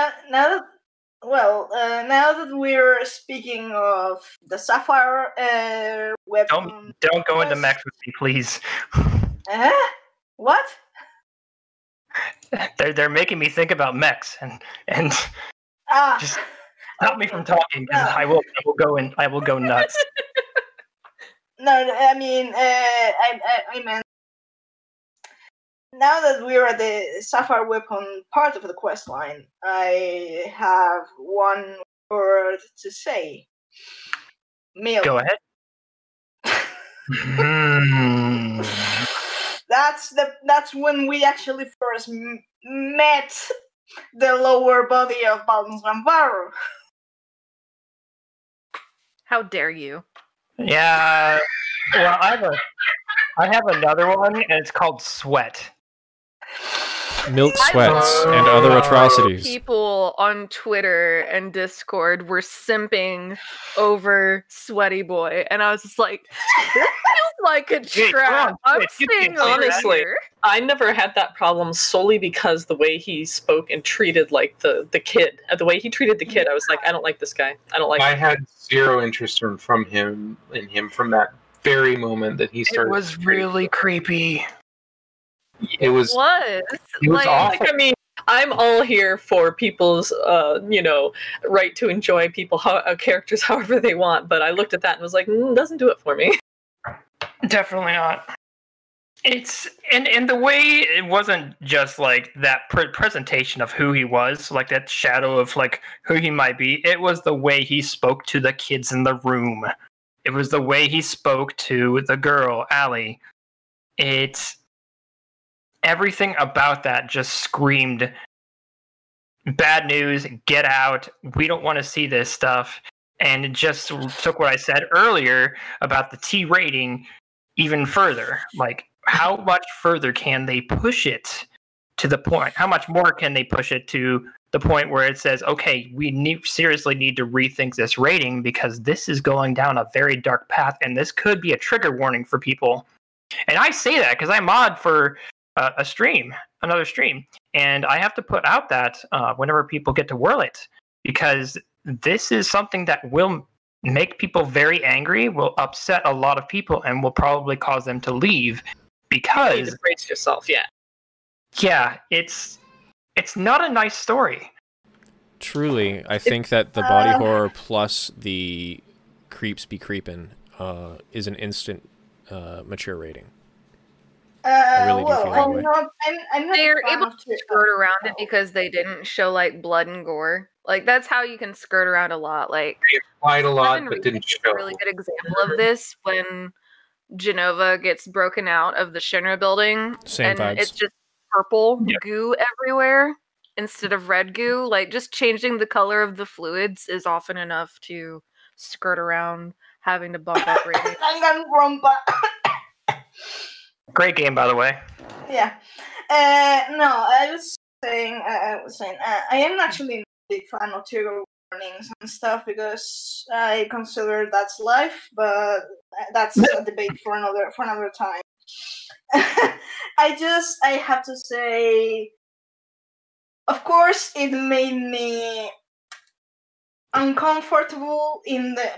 now that we're speaking of the Sapphire Weapon, don't go into mechs with me, please. What? They're making me think about mechs, and Ah, just stop me from talking, because I will go nuts. no, I mean, I meant now that we're at the Sapphire Weapon part of the quest line, I have one word to say. Milk. Go ahead. That's when we actually first met the lower body of Balmsramvaru. How dare you? Yeah. Well, I have another one, and it's called Sweat. Milk I sweats love and other how atrocities. People on Twitter and Discord were simping over Sweaty Boy, and I was just like, this feels like a Yeah, trap. come on, I'm you staying can over honestly- here. I never had that problem solely because the way he spoke and treated the kid. The way he treated the kid, I was like, I don't like this guy. I don't like I him. had zero interest from him from that very moment that he It started. was really creepy. It was. He was awful. Like, I mean, I'm all here for people's, right to enjoy characters however they want. But I looked at that and was like, doesn't do it for me. Definitely not. It's and the way it wasn't just like that presentation of who he was, like that shadow of like who he might be. It was the way he spoke to the kids in the room. It was the way he spoke to the girl, Allie. It's everything about that just screamed bad news, get out, we don't want to see this stuff. And it just took what I said earlier about the T rating even further. Like, how much further can they push it to the point? How much more can they push it to the point where it says, okay, we seriously need to rethink this rating because this is going down a very dark path and this could be a trigger warning for people. And I say that because I mod for another stream, and I have to put out that whenever people get to Werlyt, because this is something that will make people very angry, will upset a lot of people, and will probably cause them to leave. You need Because to brace yourself, yeah, it's not a nice story. Truly, I think that the body horror plus the creeps be creepin' is an instant mature rating. I really do feel that way. I'm not They're a fan able of to skirt around it because they didn't show like blood and gore. Like that's how you can skirt around a lot. Like Quite a lot, Seven but Reasons didn't is show. a really good example of this when Genova gets broken out of the Shinra building Same and vibes. it's just purple Yeah. goo everywhere instead of red goo. Like just changing the color of the fluids is often enough to skirt around having to bump up ratings. Danganronpa. Great game, by the way. Yeah. No, I was saying I am actually a big fan of Trigger warnings and stuff because I consider that's life, but that's a debate for another time. I have to say, of course, it made me uncomfortable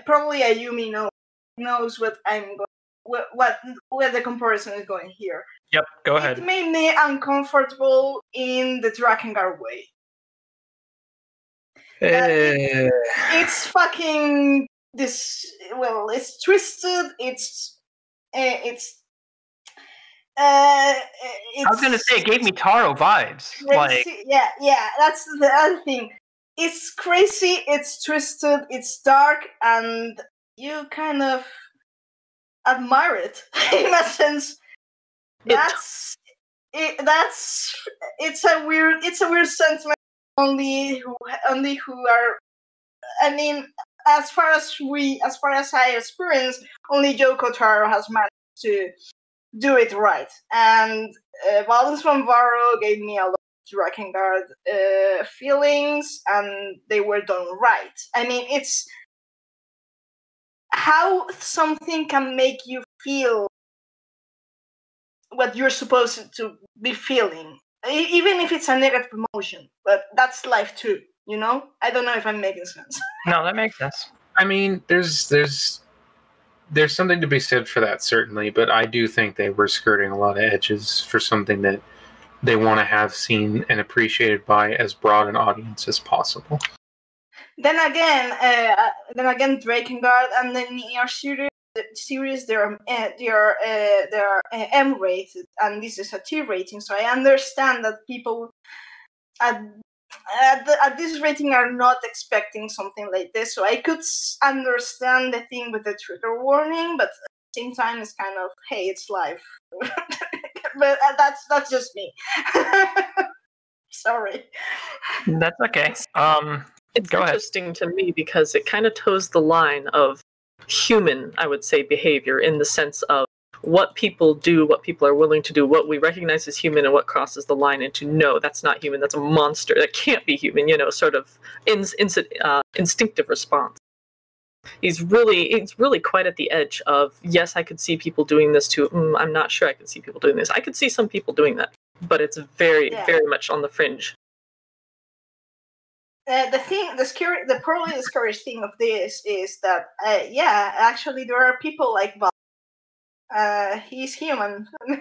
probably a Yumi knows what I'm going, where the comparison is going here. Yep, go ahead. It made me uncomfortable in the Drakengard way. It's fucking this. Well, it's twisted. I was gonna say it gave me Taro vibes. Crazy. Yeah, that's the other thing. It's crazy, it's twisted, it's dark, and you kind of admire it in a sense. It's a weird sentiment. Only who are. I mean, as far as I experience, only Yoko Taro has managed to do it right, and Violence from Varro gave me a lot of Drakengard feelings, and they were done right. I mean, it's how something can make you feel what you're supposed to be feeling, even if it's a negative emotion. But that's life too, you know? I don't know if I'm making sense. No, that makes sense. I mean, there's something to be said for that, certainly, but I do think they were skirting a lot of edges for something that they want to have seen and appreciated by as broad an audience as possible. Then again, Drakengard and the Nier series, they're M rated, and this is a T rating. So I understand that people at this rating are not expecting something like this. So I could understand the thing with the trigger warning, but at the same time, it's kind of, hey, it's life. But that's just me. Sorry. That's okay. It's go interesting to me because it kind of toes the line of human, I would say, behavior in the sense of what people do, what people are willing to do, what we recognize as human, and what crosses the line into no, that's not human, that's a monster, that can't be human, sort of instinctive response. He's really quite at the edge of, yes, I could see people doing this too. I'm not sure I could see people doing this. I could see some people doing that, but it's very much on the fringe. The probably the scariest thing of this is that, actually there are people like Bob. He's human. He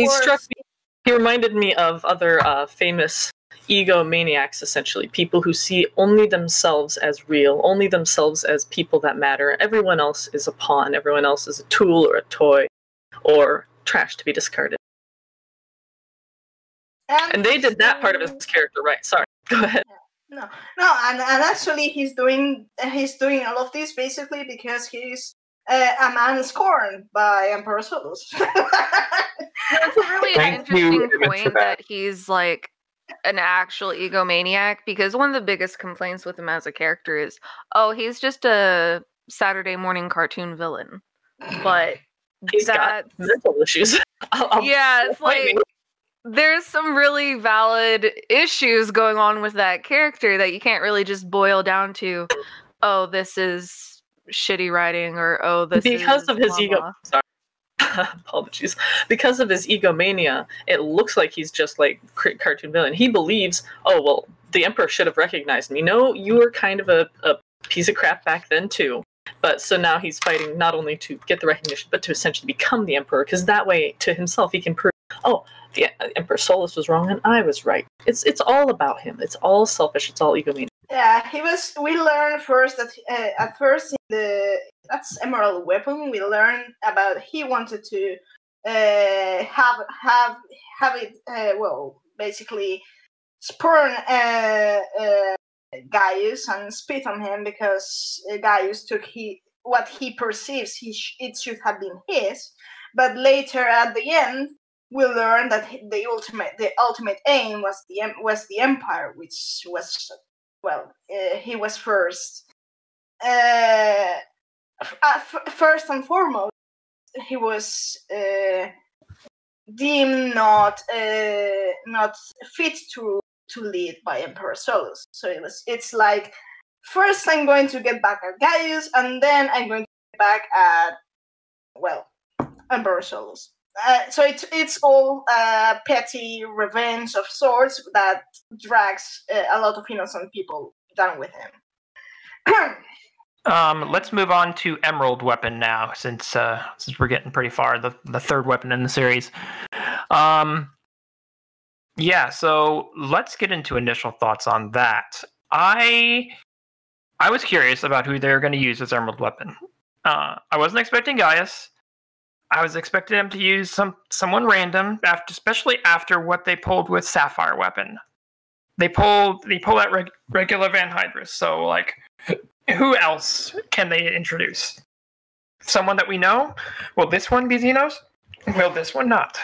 struck me. He reminded me of other famous egomaniacs, essentially. People who see only themselves as real, only themselves as people that matter. Everyone else is a pawn. Everyone else is a tool or a toy or trash to be discarded. And they did that part of his character right. Sorry, go ahead. No, and actually he's doing all of this basically because he's a man scorned by Emperor Solus. That's a really interesting point that he's like an actual egomaniac, because one of the biggest complaints with him as a character is, he's just a Saturday morning cartoon villain. But he's got mental issues. It's like there's some really valid issues going on with that character that you can't really just boil down to, this is shitty writing, or this because is of his blah, ego. blah. Sorry. Apologies. Because of his egomania, it looks like he's just like cartoon villain. He believes, the Emperor should have recognized me. No, you were kind of a piece of crap back then too. But so now he's fighting not only to get the recognition, but to essentially become the Emperor, because that way, to himself, he can prove, the Emperor Solus was wrong and I was right. It's all about him. It's all selfish. It's all egomania. Yeah, we learned first that at first that's Emerald Weapon. We learned about he wanted to have it basically spurn Gaius and spit on him because Gaius took what he perceives it should have been his. But later at the end, we learned that the ultimate aim was the Empire, which was. He was first. First and foremost, he was deemed not fit to to lead by Emperor Solus. So it's like, first I'm going to get back at Gaius, and then I'm going to get back at, well, Emperor Solus. So it's all petty revenge of sorts that drags a lot of innocent people down with him. Let's move on to Emerald Weapon now, since we're getting pretty far. The third weapon in the series. Yeah, so let's get into initial thoughts on that. I was curious about who they were going to use as Emerald Weapon. I wasn't expecting Gaius. I was expecting them to use someone random, especially after what they pulled with Sapphire Weapon. They pulled that regular Van Hydrus, so like, who else can they introduce? Someone that we know? Will this one be Xenos? Will this one not?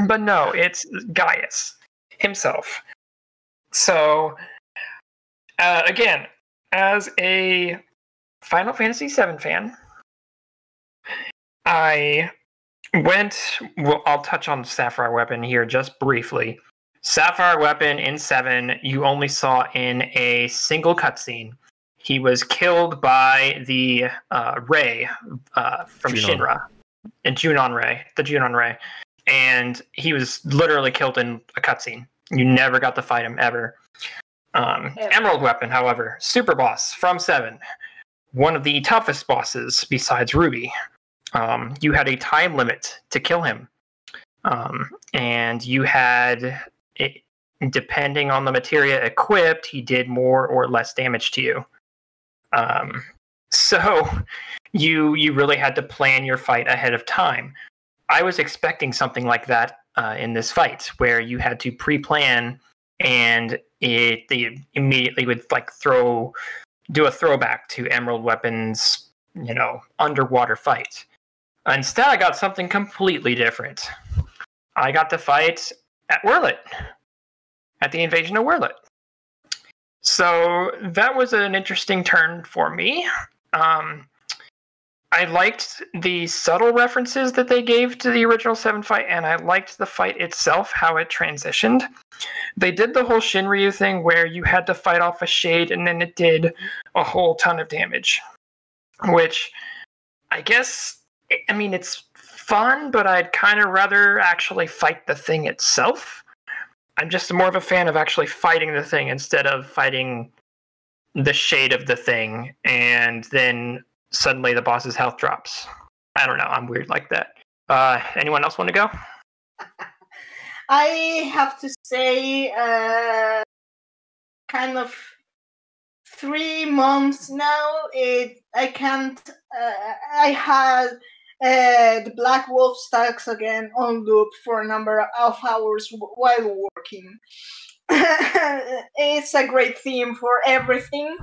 But no, it's Gaius himself. So, again, as a Final Fantasy VII fan, I'll touch on Sapphire Weapon here just briefly. Sapphire Weapon in 7, you only saw in a single cutscene. He was killed by the Ray from Shinra, and the Junon Ray. And he was literally killed in a cutscene. You never got to fight him, ever. Emerald Weapon, however, super boss from 7. One of the toughest bosses besides Ruby. You had a time limit to kill him. And you had, depending on the materia equipped, he did more or less damage to you. So you really had to plan your fight ahead of time. I was expecting something like that in this fight, where you had to pre-plan, and they immediately would like do a throwback to Emerald Weapon's, underwater fight. Instead, I got something completely different. I got to fight at Werlyt, at the invasion of Werlyt. So that was an interesting turn for me. I liked the subtle references that they gave to the original 7 fight, and I liked the fight itself, how it transitioned. They did the whole Shinryu thing where you had to fight off a shade, and then it did a whole ton of damage. Which, I guess, it's fun, but I'd kind of rather actually fight the thing itself. I'm just more of a fan of actually fighting the thing instead of fighting the shade of the thing, and then suddenly the boss's health drops. I don't know, I'm weird like that. Anyone else want to go? I have to say, kind of 3 months now, I can't, I had the Black Wolf stacks again on loop for a number of hours while working. It's a great theme for everything,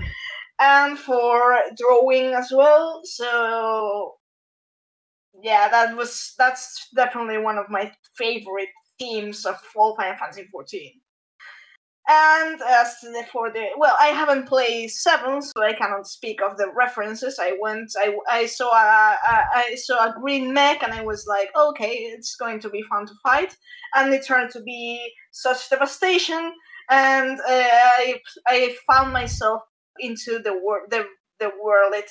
and for drawing as well. So yeah, that's definitely one of my favorite themes of all Final Fantasy XIV. And as for I haven't played 7, so I cannot speak of the references. I saw a green mech, and I was like, okay, it's going to be fun to fight. And it turned to be such devastation, and I found myself into the Werlyt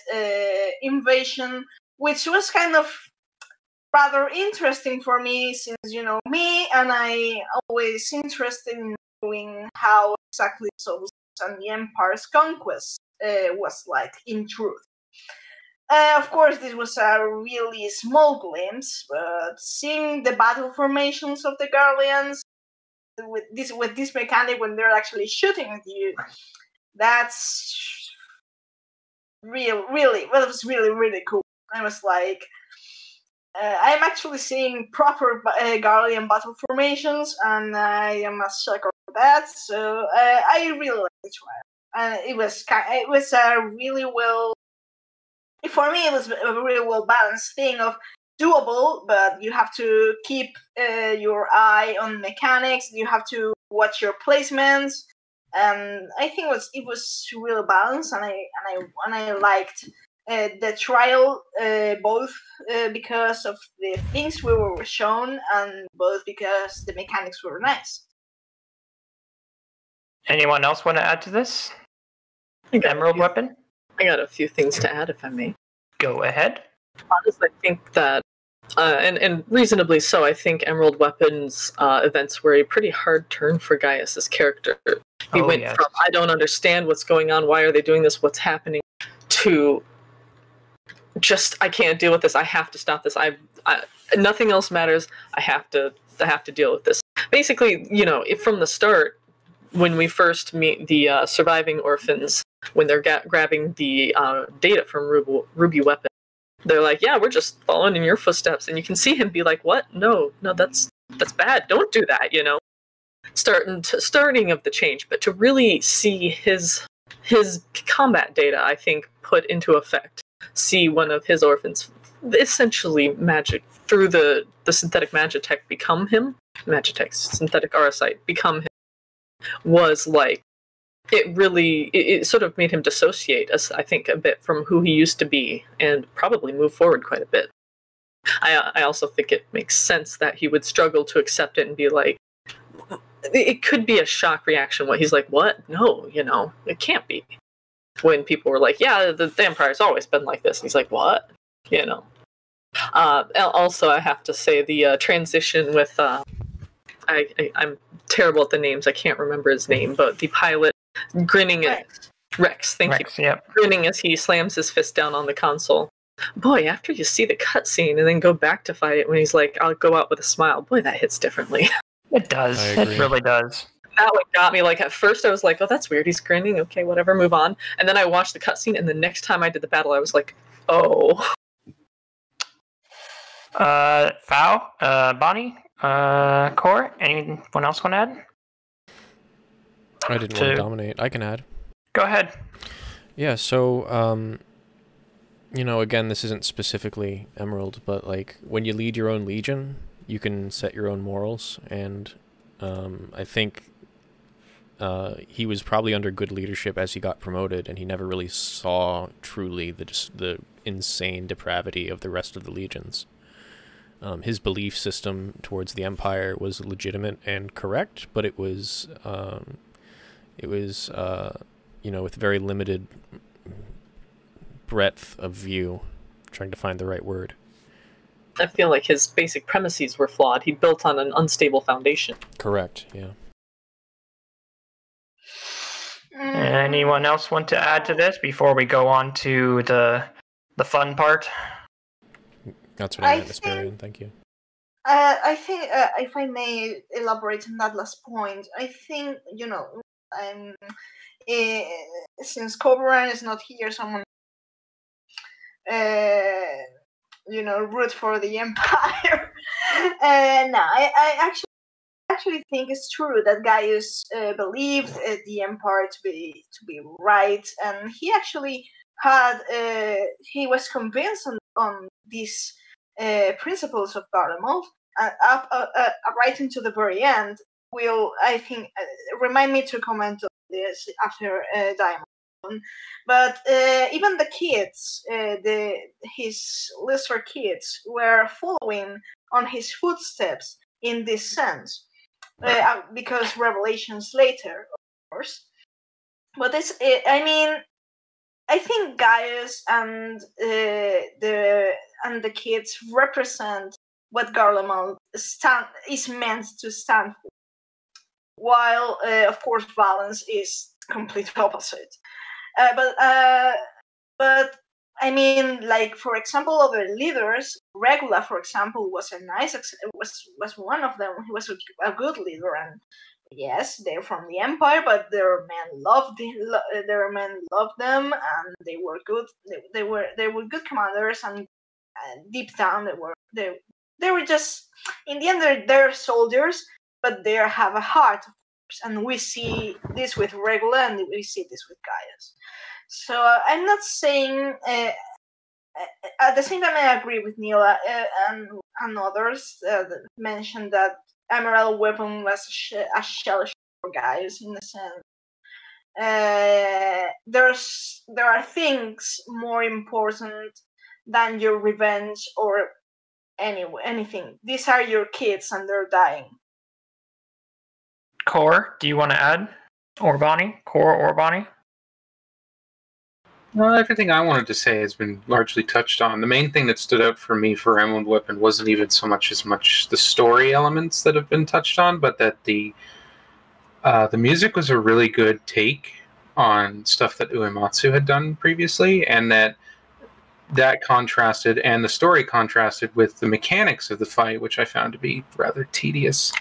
invasion, which was kind of rather interesting for me, since you know me, and I always interested in knowing how exactly Solus and the Empire's conquest was like in truth. Of course, this was a really small glimpse, but seeing the battle formations of the Guardians with this mechanic when they're actually shooting at you, that's really cool. I was like, I'm actually seeing proper Guardian battle formations, and I am a sucker for that. So I really like the trial. It was a really well. For me, it was a really well balanced thing of doable, but you have to keep your eye on mechanics. You have to watch your placements. I think it was really balanced, and I liked the trial, both because of the things we were shown, and both because the mechanics were nice. Anyone else want to add to this? I got Emerald Weapon? I got a few things to add, if I may. Go ahead. Honestly, I think that, and reasonably so, I think Emerald Weapon's events were a pretty hard turn for Gaius's character. He went from, I don't understand what's going on, why are they doing this, what's happening, to just, I can't deal with this, I have to stop this, nothing else matters, I have to deal with this. Basically, from the start, when we first meet the surviving orphans, when they're grabbing the data from Ruby Weapon, they're like, yeah, we're just following in your footsteps. And you can see him be like, what? No, that's bad. Don't do that, Starting of the change. But to really see his combat data, I think, put into effect. See one of his orphans essentially magic through the synthetic magitech become him. Magitech, synthetic aurosite, become him. Was like, it sort of made him dissociate, I think, a bit from who he used to be, and probably move forward quite a bit. I also think it makes sense that he would struggle to accept it and be like, it could be a shock reaction. What he's like, what? No, it can't be. When people were like, yeah, the Empire's always been like this. And he's like, what? Also, I have to say the transition with I'm terrible at the names. I can't remember his name, but the pilot grinning at Rex. Thank you. Yep. Grinning as he slams his fist down on the console. Boy, after you see the cutscene and then go back to fight it, when he's like, "I'll go out with a smile." Boy, that hits differently. It does. It really does. That one got me. Like at first, I was like, "Oh, that's weird. He's grinning. Okay, whatever. Move on." And then I watched the cutscene, and the next time I did the battle, I was like, "Oh." Foul, Bonnie, Core, anyone else want to add? I didn't want to dominate. I can add. Go ahead. Yeah, so, again, this isn't specifically Emerald, but, like, when you lead your own legion, you can set your own morals, and I think he was probably under good leadership as he got promoted, and he never really saw truly the insane depravity of the rest of the legions. His belief system towards the Empire was legitimate and correct, but it was with very limited breadth of view. Trying to find the right word. I feel like his basic premises were flawed. He built on an unstable foundation. Correct, yeah. Anyone else want to add to this before we go on to the fun part? That's what I meant, Asperian. Thank you. I think, if I may elaborate on that last point, I think, since Coburn is not here, someone, root for the Empire. No, I actually think it's true that Gaius believed the Empire to be right, and he actually he was convinced on these principles of Garlemald, right into the very end. Will, I think, remind me to comment on this after Diamond. But even the kids, his lesser kids, were following on his footsteps in this sense, because revelations later, of course. But I think Gaius and the kids represent what Garlemald is meant to stand for, while of course Valens is complete opposite. But like, for example, other leaders, Regula, for example, was one of them. He was a good leader, and yes, they're from the Empire, but their men loved them, and they were good. They were good commanders, and deep down they were just, in the end, they're soldiers, but they have a heart, of course. And we see this with Regula, and we see this with Gaius. So I'm not saying. At the same time, I agree with Neela and others that mentioned that Emerald Weapon was a shell for Gaius, in a sense. There are things more important than your revenge or anything. These are your kids, and they're dying. Core, do you want to add? Orbani? Core Orbani? Well, everything I wanted to say has been largely touched on. The main thing that stood out for me for Emerald Weapon wasn't even so much the story elements that have been touched on, but that the music was a really good take on stuff that Uematsu had done previously, and that contrasted, and the story contrasted with the mechanics of the fight, which I found to be rather tedious.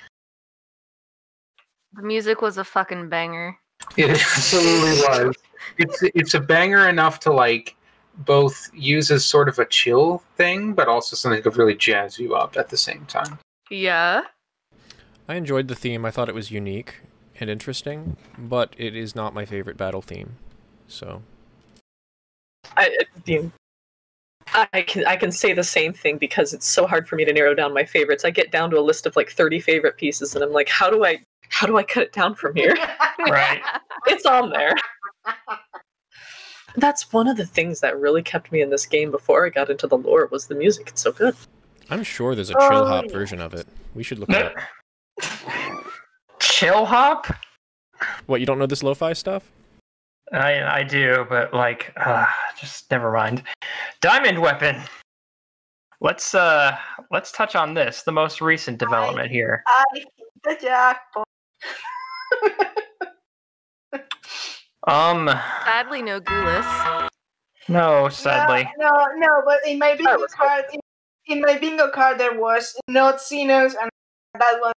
The music was a fucking banger. It absolutely was. It's a banger enough to like both use as sort of a chill thing, but also something to really jazz you up at the same time. Yeah. I enjoyed the theme. I thought it was unique and interesting, but it is not my favorite battle theme. So I can say the same thing because it's so hard for me to narrow down my favorites. I get down to a list of like 30 favorite pieces, and I'm like, how do I cut it down from here? Right. It's on there. That's one of the things that really kept me in this game before I got into the lore was the music. It's so good. I'm sure there's a chill hop version of it. We should look it up. Chill hop? What, you don't know this lo-fi stuff? I do, but like, just never mind. Diamond Weapon. Let's touch on this, the most recent development here. I hit the jackpot. Sadly, no Gulas. No, sadly. No, but in my bingo card, there was not Xenos, and that one.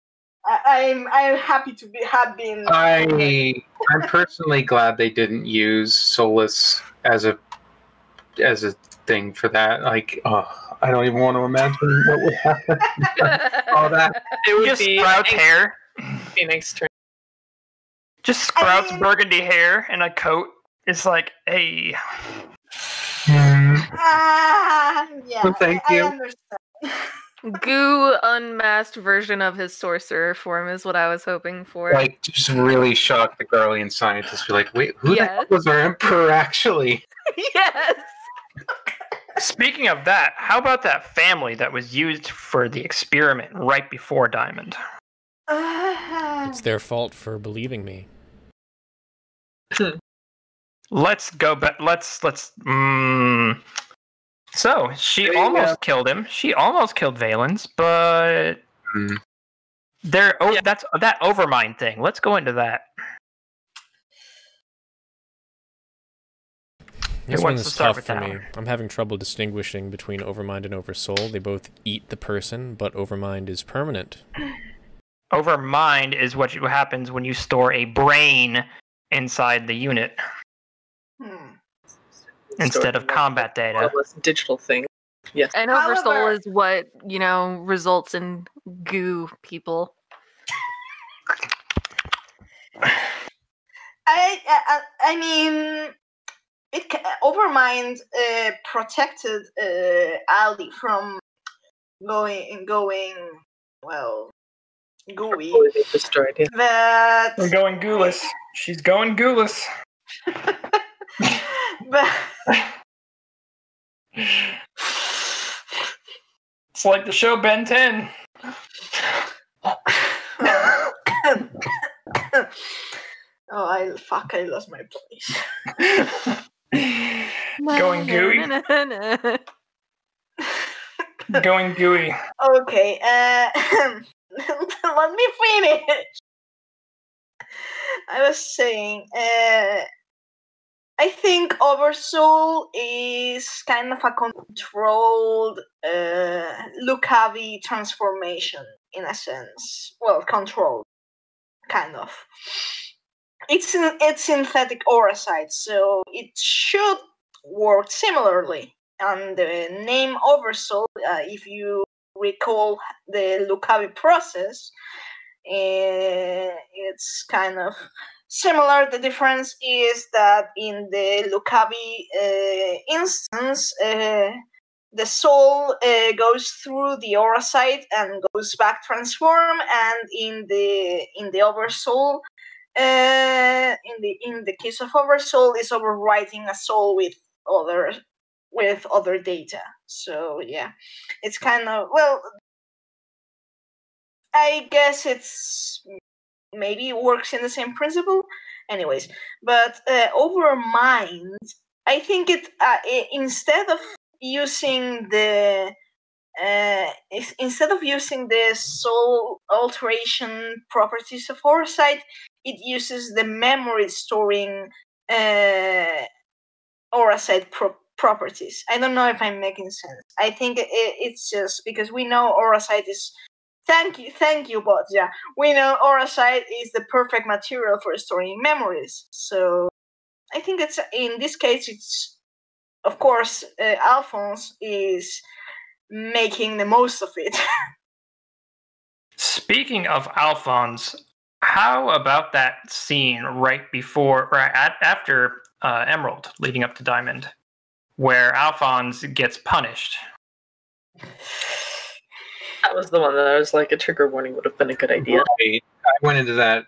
I'm happy to have been. I'm personally glad they didn't use Solus as a thing for that. Like, I don't even want to imagine what would happen. All that. It would Just be Sprout's hair. Phoenix turn. Just Sprout's burgundy hair and a coat. It's like, hey. Yeah. Well, thank you. I understand. Goo unmasked version of his sorcerer form is what I was hoping for. Like, just really shock the Garlean scientists. Be like, wait, who the hell was our emperor actually? Yes. Speaking of that, how about that family that was used for the experiment right before Diamond? It's their fault for believing me. Let's go back. Let's. So she almost killed him. She almost killed Valens, but that's that Overmind thing. Let's go into that. This one is tough for me. I'm having trouble distinguishing between Overmind and Oversoul. They both eat the person, but Overmind is permanent. Overmind is what happens when you store a brain inside the unit instead of combat data. Digital thing. Yes. And Oversoul is what, results in goo people. I mean, Overmind protected Ali from going well gooey. Destroyed, yeah. But we're going ghoulish. She's going ghoulish. But it's like the show Ben 10. I lost my place. Going gooey. Going gooey. Okay, let me finish. I was saying, I think Oversoul is kind of a controlled Lucavi transformation, in a sense. Well, controlled, kind of. It's synthetic auracite, so it should work similarly. And the name Oversoul, if you recall the Lucavi process, it's kind of similar. The difference is that in the Lucavi instance, the soul goes through the auracite and goes back transform, and in the Oversoul, in the case of Oversoul, is overwriting a soul with other data. So yeah, it's kind of, well, I guess it's maybe works in the same principle. Anyways, but over mind, I think instead of using the soul alteration properties of Oversight, it uses the memory storing Oversight properties. I don't know if I'm making sense. I think it's just because we know Oversight is. Thank you, but yeah, we know Oversight is the perfect material for storing memories. So I think it's in this case, it's of course Alphonse is making the most of it. Speaking of Alphonse, how about that scene right before or after Emerald, leading up to Diamond, where Alphonse gets punished? That was the one that I was like, a trigger warning would have been a good idea. Right. I went into that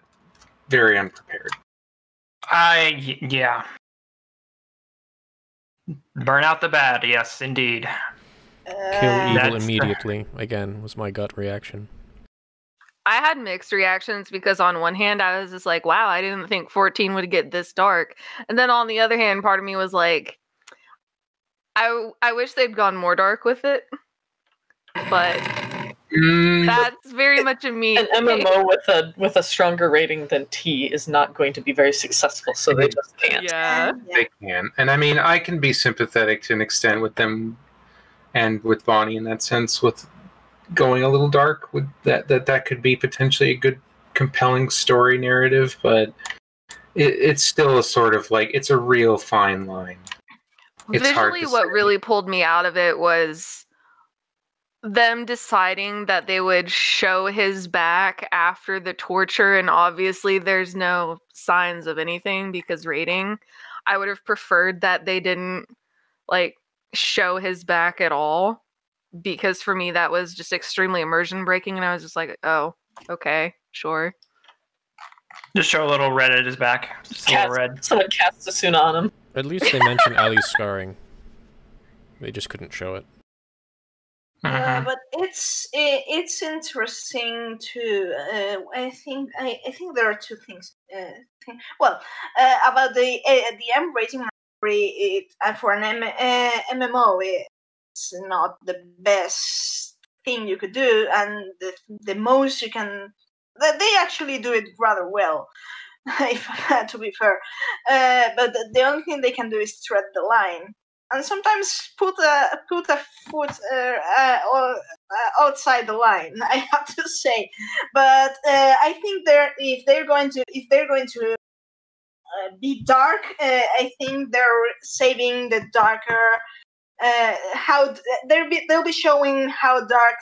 very unprepared. Yeah. Burn out the bad, yes, indeed. Kill evil That's immediately, again, was my gut reaction. I had mixed reactions because on one hand I was just like, wow, I didn't think 14 would get this dark. And then on the other hand, part of me was like, I wish they'd gone more dark with it. But that's very much a me. An MMO with a stronger rating than T is not going to be very successful, so they just can't. Yeah. They can. And I mean, I can be sympathetic to an extent with them and with Bonnie in that sense, with going a little dark. With that could be potentially a good, compelling story narrative, but it's still a sort of like, it's a real fine line. It's Visually, what really pulled me out of it was them deciding that they would show his back after the torture, and obviously there's no signs of anything because rating. I would have preferred that they didn't show his back at all, because for me that was just extremely immersion breaking, and I was just like, oh, okay, sure. Just show a little red at his back. Just a little red. Someone casts Asuna on him. At least they mentioned Ali's scarring. They just couldn't show it. But it's interesting too. I think there are two things. About the M rating, for an MMO, it's not the best thing you could do, and the most you can. They actually do it rather well, if to be fair. But the only thing they can do is tread the line. And sometimes put a foot outside the line, I have to say. But I think if they're going to be dark, I think they're saving the darker. They'll be showing how dark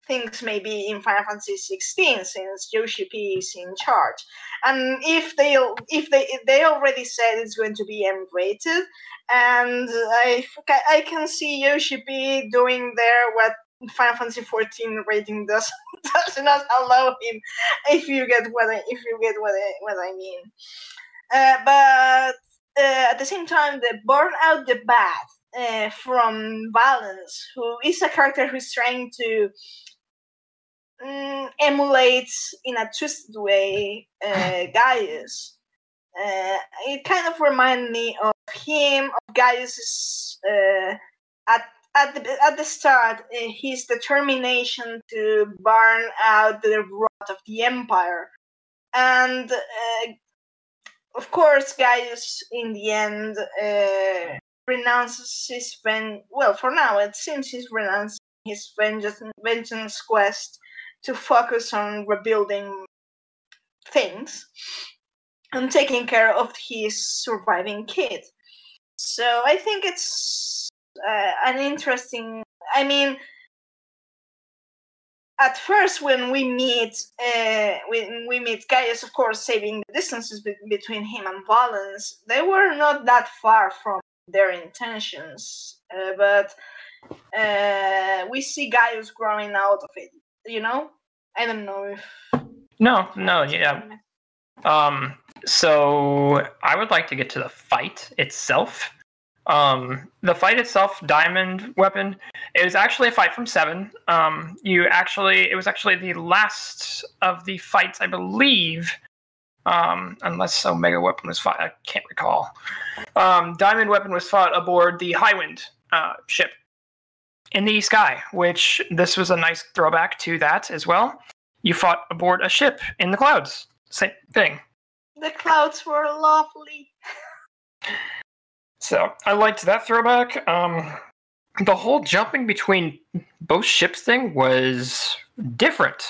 things may be in Final Fantasy XVI, since Yoshi P is in charge. And if they already said it's going to be M-rated, and I can see Yoshi P doing there what Final Fantasy XIV rating does not allow him. If you get what I mean. But at the same time, the Burn Out the Bad from Valence, who is a character who's trying to emulate in a twisted way Gaius. It kind of reminded me of him, of Gaius's at the start, his determination to burn out the rot of the Empire, and of course Gaius in the end renounces his for now it seems he's renouncing his vengeance quest to focus on rebuilding things and taking care of his surviving kid. So I think it's an interesting. I mean, at first when we meet Gaius, of course, saving the distances between him and Valence, they were not that far from their intentions. But we see Gaius growing out of it. You know, I don't know if. No, yeah. So I would like to get to the fight itself. The fight itself, Diamond Weapon, it was actually a fight from 7. It was actually the last of the fights, I believe, Unless Omega Weapon was fought. I can't recall. Diamond Weapon was fought aboard the Highwind ship in the sky, which this was a nice throwback to that as well. You fought aboard a ship in the clouds. Same thing. The clouds were lovely. So I liked that throwback. The whole jumping between both ships thing was different.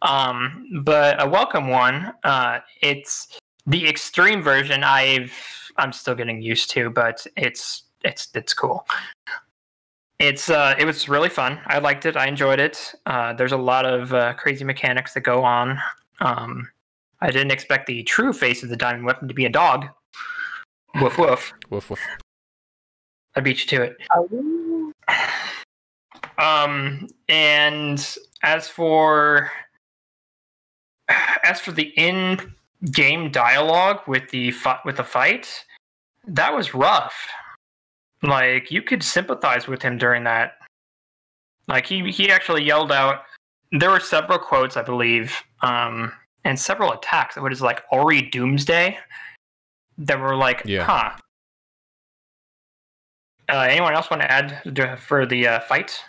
But a welcome one. It's the extreme version I'm still getting used to, but it's cool. It was really fun. I liked it. I enjoyed it. There's a lot of crazy mechanics that go on. I didn't expect the true face of the Diamond Weapon to be a dog. Woof woof. Woof woof. I beat you to it. And as for the in-game dialogue with the fight, that was rough. Like, you could sympathize with him during that. Like, he actually yelled out. There were several quotes, I believe, and several attacks. What is like Ori Doomsday? That were like, huh. Anyone else want to add for the fight?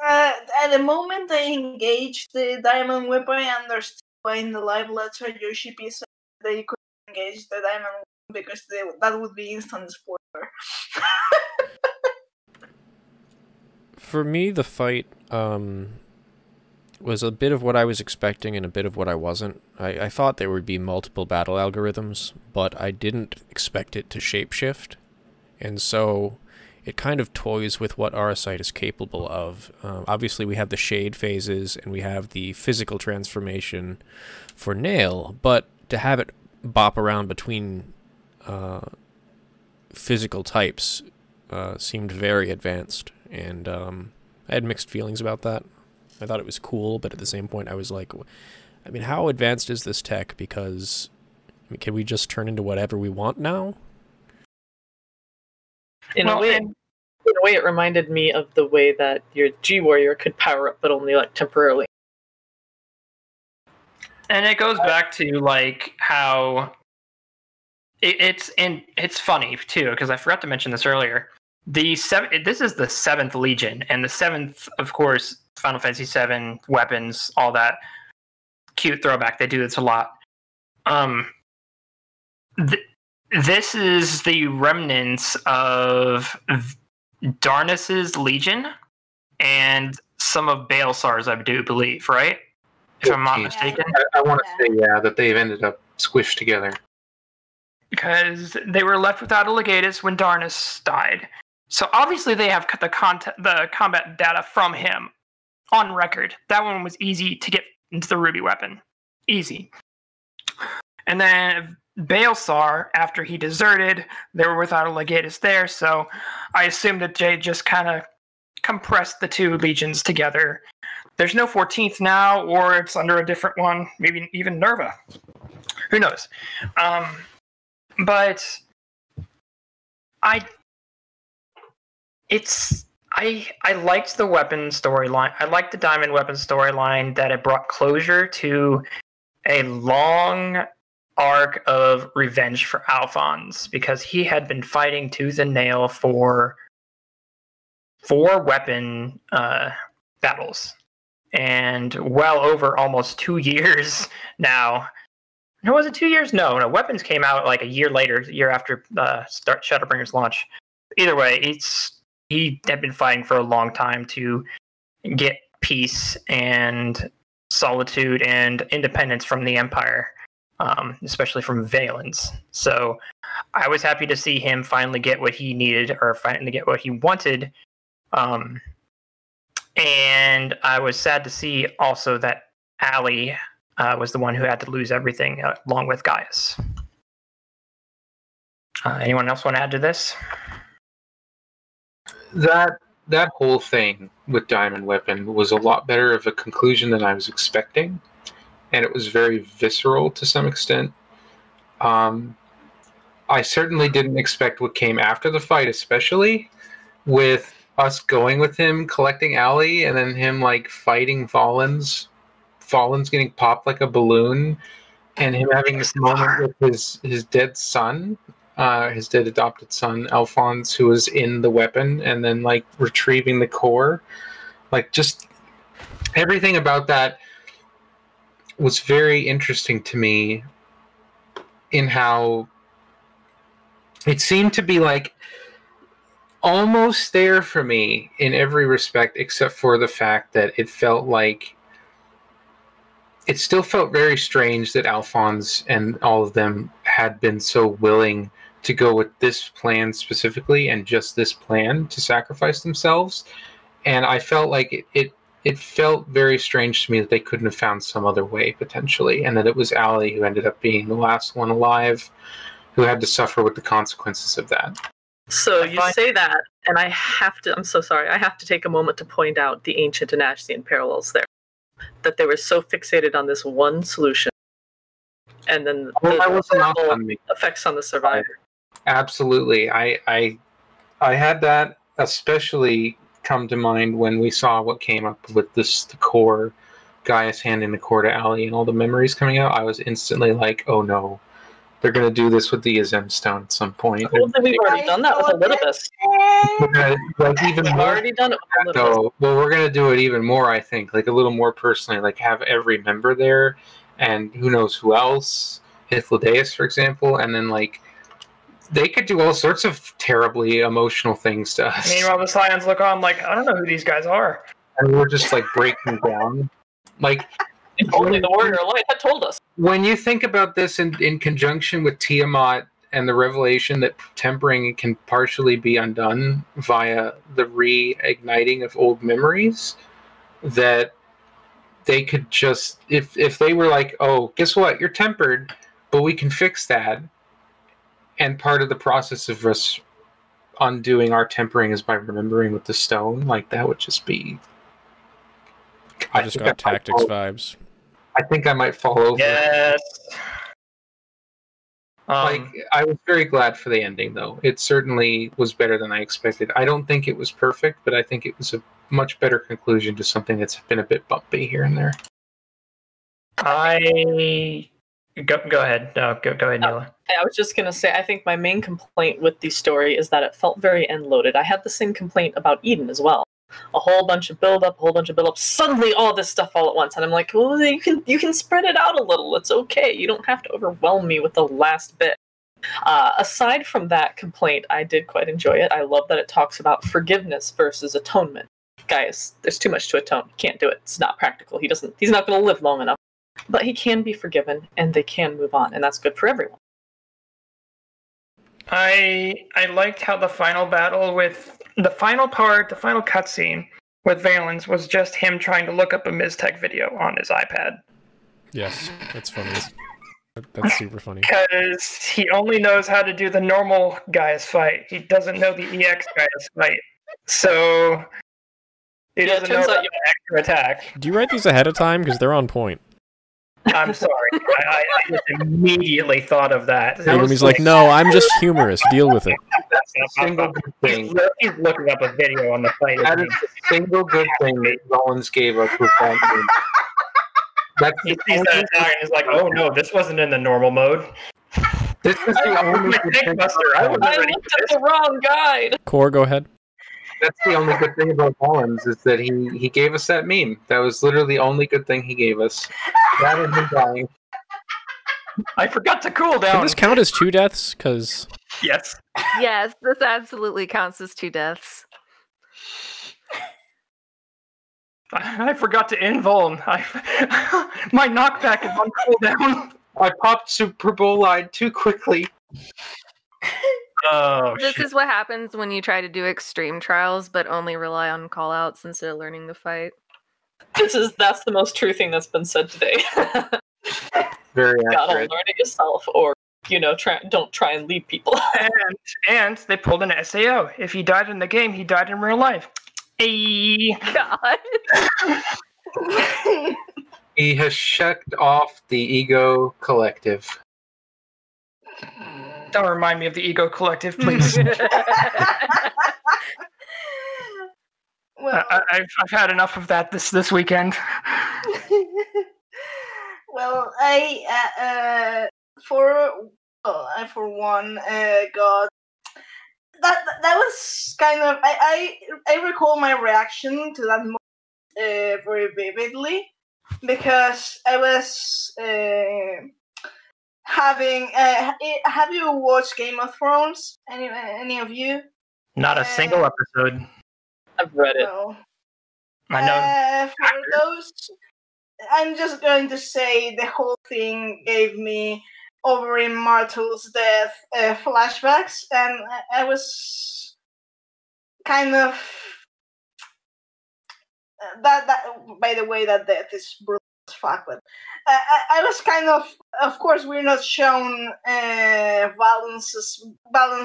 At the moment I engaged the Diamond Weapon, I understood why in the live letter Yoshipi said they could engage the Diamond Weapon because that would be instant spoiler. For me, the fight was a bit of what I was expecting and a bit of what I wasn't. I thought there would be multiple battle algorithms, but I didn't expect it to shapeshift. And so it kind of toys with what Arasite is capable of. Obviously, we have the shade phases and we have the physical transformation for Nail, but to have it bop around between physical types seemed very advanced, and I had mixed feelings about that. I thought it was cool, but at the same point I was like, I mean, how advanced is this tech? Because, I mean, can we just turn into whatever we want now? In a way, it reminded me of the way that your G-Warrior could power up, but only like temporarily. And it goes back to like how it's funny too, because I forgot to mention this earlier. This is the 7th Legion, and the 7th, of course, Final Fantasy VII weapons, all that cute throwback. They do this a lot. This is the remnants of Darnus's Legion and some of Baelsar's, I do believe, right? If I'm not mistaken. I want to say, yeah, that they've ended up squished together. Because they were left without a Legatus when Darnus died. So obviously they have the combat data from him on record. That one was easy to get into the Ruby weapon. Easy. And then Baelsar, after he deserted, they were without a Legatus there, so I assume that Jay just kind of compressed the two legions together. There's no 14th now, or it's under a different one, maybe even Nerva. Who knows? But I liked the weapon storyline. I liked the Diamond Weapon storyline, that it brought closure to a long arc of revenge for Alphonse, because he had been fighting tooth and nail for 4 weapon battles, and well over almost 2 years now. No, was it 2 years? No. Weapons came out like a year later, the year after Shadowbringers launch. Either way, he had been fighting for a long time to get peace and solitude and independence from the Empire, especially from Valens. So I was happy to see him finally get what he needed, or finally get what he wanted. And I was sad to see also that Allie was the one who had to lose everything, along with Gaius. Anyone else want to add to this? That whole thing with Diamond Weapon was a lot better of a conclusion than I was expecting, and it was very visceral to some extent. I certainly didn't expect what came after the fight, especially with us going with him, collecting Allie, and then him like fighting Volans Fallen's getting popped like a balloon, and him having this moment with his dead son, his dead adopted son, Alphonse, who was in the weapon, and then like retrieving the core. Like, just everything about that was very interesting to me in how it seemed to be like almost there for me in every respect, except for the fact that it felt like it still felt very strange that Alphonse and all of them had been so willing to go with this plan specifically and just this plan to sacrifice themselves. And I felt like it felt very strange to me that they couldn't have found some other way potentially, and that it was Allie who ended up being the last one alive who had to suffer with the consequences of that. So you say that, and I'm so sorry, I have to take a moment to point out the ancient and Ashian parallels there. That they were so fixated on this one solution, and then the effects on the survivor. Absolutely. I had that especially come to mind when we saw what came up with the core, Gaius handing the core to Allie and all the memories coming out. I was instantly like, oh no, they're going to do this with the Azem Stone at some point. We've already done that with Olympus. We've already done it with Olympus. So, well, we're going to do it even more, I think, like a little more personally, like have every member there, and who knows who else, Hythlodaeus, for example, and then like they could do all sorts of terribly emotional things to us. Meanwhile, the Scions look on like, I don't know who these guys are. And we're just like breaking down. Like, if only the Warrior of Light had told us. When you think about this in conjunction with Tiamat and the revelation that tempering can partially be undone via the reigniting of old memories, that they could just, if they were like, oh, guess what, you're tempered, but we can fix that. And part of the process of us undoing our tempering is by remembering with the stone. Like, that would just be... I just got tactics vibes. I think I might fall over. Yes. Like, I was very glad for the ending, though. It certainly was better than I expected. I don't think it was perfect, but I think it was a much better conclusion to something that's been a bit bumpy here and there. Go ahead. No, go ahead, Neela. I was just going to say, I think my main complaint with the story is that it felt very end-loaded. I had the same complaint about Eden as well. A whole bunch of build-up, suddenly all this stuff all at once. And I'm like, well, you can spread it out a little. It's okay. You don't have to overwhelm me with the last bit. Aside from that complaint, I did quite enjoy it. I love that it talks about forgiveness versus atonement. Guys, there's too much to atone. You can't do it. It's not practical. He's not going to live long enough. But he can be forgiven, and they can move on, and that's good for everyone. I liked how the final battle with the final cutscene with Valens was just him trying to look up a Miztec video on his iPad. Yes, that's funny. That's super funny. Because he only knows how to do the normal Gaius fight. He doesn't know the EX Gaius fight. So he doesn't know the extra attack. Do you write these ahead of time? Because they're on point. I'm sorry. I just immediately thought of that. He's like, no, I'm just humorous. Deal with it. That's a single good thing. He's looking up a video on the fight. That is the single good thing that Rollins gave us with that game. He sees that attack and he's like, oh no, this wasn't in the normal mode. This is the only good thing. I looked at the wrong guide. Core, go ahead. That's the only good thing about Rollins is that he gave us that meme. That was literally the only good thing he gave us. That and him dying. I forgot to cool down. Can this count as 2 deaths? Because yes. Yes, this absolutely counts as 2 deaths. I forgot to invuln. My knockback is on cooldown. I popped Super Bolide too quickly. Oh, this is what happens when you try to do extreme trials, but only rely on callouts instead of learning the fight. That's the most true thing that's been said today. Very accurate. Gotta learn it yourself, or don't try and lead people. and they pulled an SAO. If he died in the game, he died in real life. Hey. God. He has checked off the Ego Collective. Don't remind me of the Ego Collective, please. Well, I've had enough of that this weekend. well, I for one got that was kind of I recall my reaction to that moment very vividly because I was having. Have you watched Game of Thrones? Any of you? Not a single episode. I've read it. Well, I know. for those, I'm just going to say the whole thing gave me Oberyn Martell's death flashbacks, and I was kind of that. By the way, that death is brutal as fuck. But I was kind of course, we're not shown Valens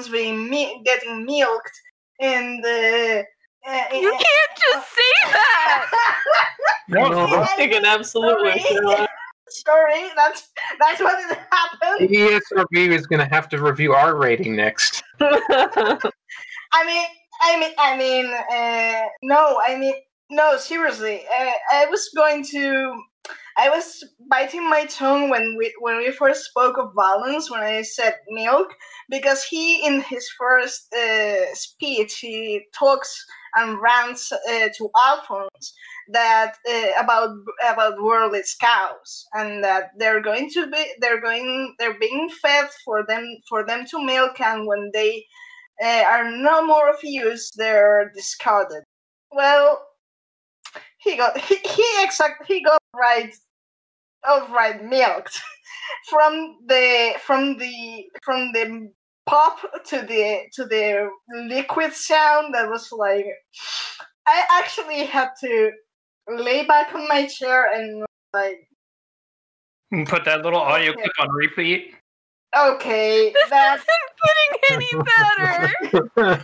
being getting milked in the. You can't just say that. No, chicken, absolutely. Sorry, that's what it happened. ESRB is going to have to review our rating next. No, seriously. I was biting my tongue when we first spoke of Valens, when I said milk, because he, in his first speech, he talks and rants to Alphonse that about Werlyt's cows, and that they're being fed for them to milk, and when they are no more of use, they're discarded. Well, he got outright milked from the pop to the liquid sound. That was like, I actually had to lay back on my chair and like Put that little audio clip on repeat. Okay, This that's isn't getting any better.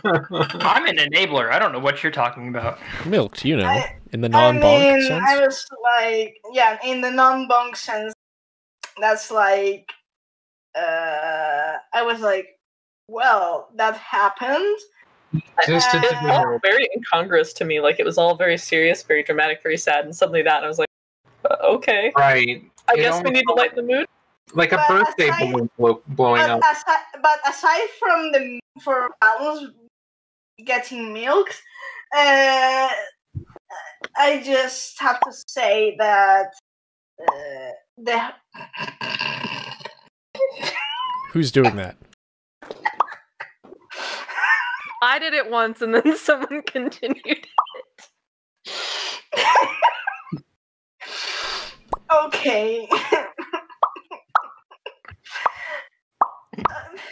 I'm an enabler. I don't know what you're talking about. Milked, you know, in the I non-bonk mean, sense. I was like, yeah, in the non-bonk sense, that's like, I was like, well, that happened. Just to It felt very incongruous to me. Like, it was all very serious, very dramatic, very sad, and suddenly that, and I was like, okay. Right. I It guess we almost need to lighten the mood. like a But birthday aside- balloon blowing up. But aside from for Balance getting milked, I just have to say that the Who's doing that? I did it once and then someone continued it. okay.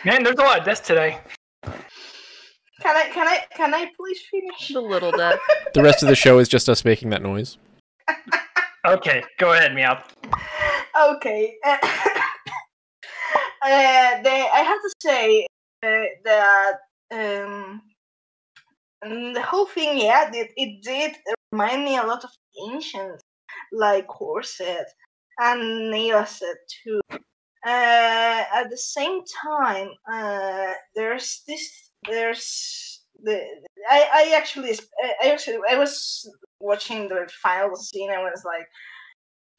Man, there's a lot of deaths today. Can I please finish? The little death. The rest of the show is just us making that noise. Okay, go ahead, Meow. Okay. I have to say that the whole thing, yeah, it did remind me a lot of ancient, like Corset and Neoset too. At the same time, I was watching the final scene and was like,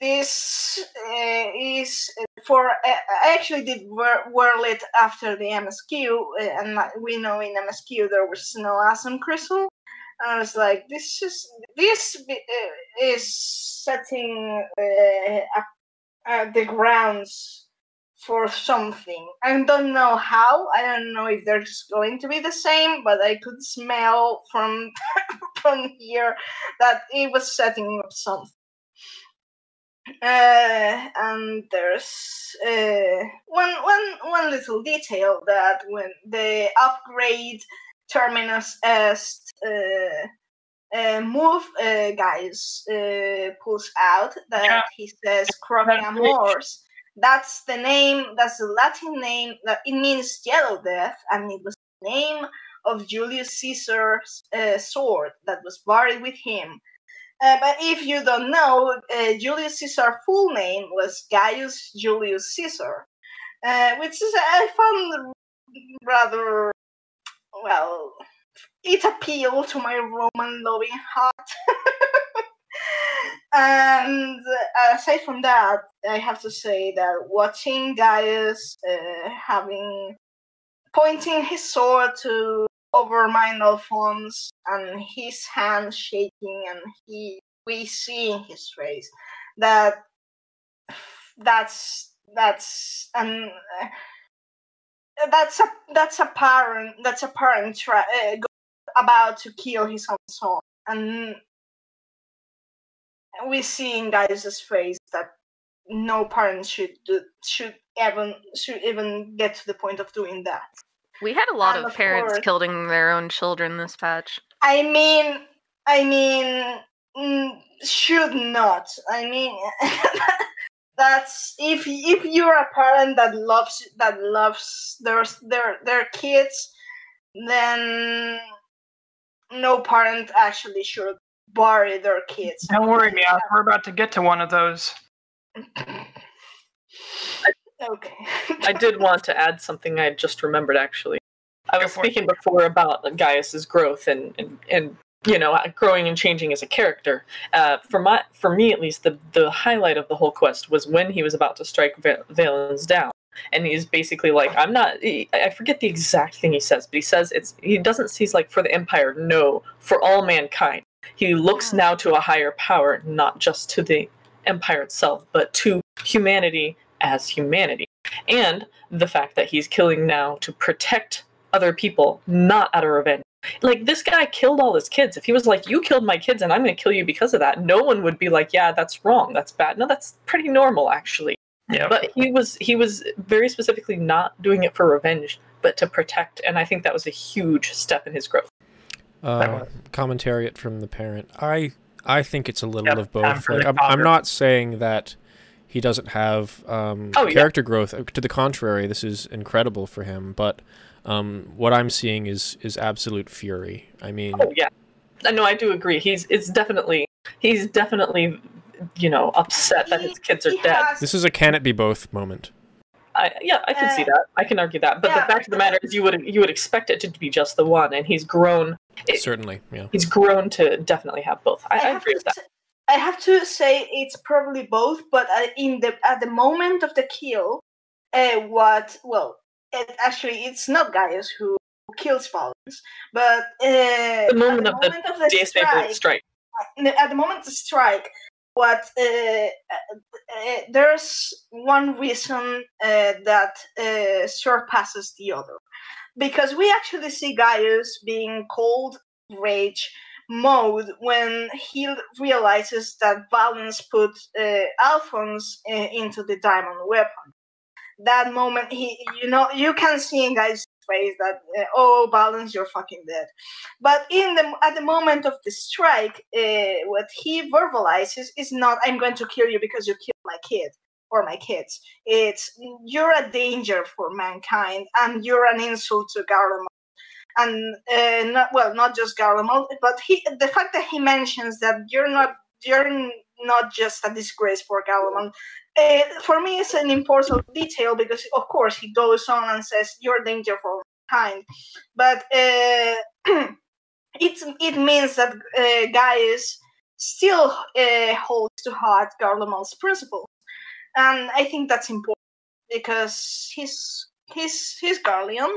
this is for. I actually did Werlyt after the MSQ, and we know in MSQ there was no awesome crystal. And I was like, this is setting the grounds for something. I don't know how. I don't know if they're just going to be the same, but I could smell from from here that it was setting up something. And there's one little detail that when the upgrade Terminus Est move guys pulls out that he says Crocea Mors. That's the name. That's the Latin name. That it means yellow death, and it was the name of Julius Caesar's sword that was buried with him. But if you don't know, Julius Caesar's full name was Gaius Julius Caesar, which is I found rather well. It appealed to my Roman loving heart. And aside from that, I have to say that watching Gaius pointing his sword to overmind Alphonse and his hand shaking, and we see in his face that's a parent about to kill his own son, and we see in Gaius's face that no parent should even get to the point of doing that. We had a lot And of of parents course- killing their own children this patch. I mean, should not. I mean, that's if you're a parent that loves their kids, then no parent actually should bury their kids. Don't worry, Meow. We're about to get to one of those. Okay. I did want to add something I had just remembered, actually. I was Go for it. speaking before about Gaius's growth and you know, growing and changing as a character. For me at least, the highlight of the whole quest was when he was about to strike Valens down. And he's basically like, I forget the exact thing he says, but he's like, for the Empire, no, for all mankind. He looks now to a higher power, not just to the Empire itself, but to humanity as humanity. And the fact that he's killing now to protect other people, not out of revenge. Like, this guy killed all his kids. If he was like, you killed my kids and I'm going to kill you because of that, no one would be like, yeah, that's wrong, that's bad. No, that's pretty normal, actually. Yeah. But he was very specifically not doing it for revenge, but to protect, and I think that was a huge step in his growth. Commentariat from the parent. I think it's a little of both. I'm Like, I'm not saying that he doesn't have character growth. To the contrary, this is incredible for him. But what I'm seeing is absolute fury. I mean, oh yeah, no, I do agree. He's definitely upset that his kids are dead. this is a can it be both moment. I can see that. I can argue that. But the fact of the matter is, you would expect it to be just the one, and he's grown. Certainly, yeah. He's grown to definitely have both. I agree with that. I have to say it's probably both, but at the moment of the kill, it's not Gaius who kills Valens, but The moment of the Deus strike. At the moment of the strike, there's one reason that surpasses the other, because we actually see Gaius being cold rage mode when he realizes that Valens put Alphonse into the diamond weapon. That moment, you can see in Gaius' face that Valens, you're fucking dead. But at the moment of the strike, what he verbalizes is not, I'm going to kill you because you killed my kid or my kids. It's, you're a danger for mankind and you're an insult to Garlemald. And not just Garlemald, but the fact that he mentions that you're not just a disgrace for Garlemald, for me it's an important detail, because of course he goes on and says you're a danger for mankind, but it means that Gaius still holds to heart Garlemald's principles, and I think that's important because he's Garleon.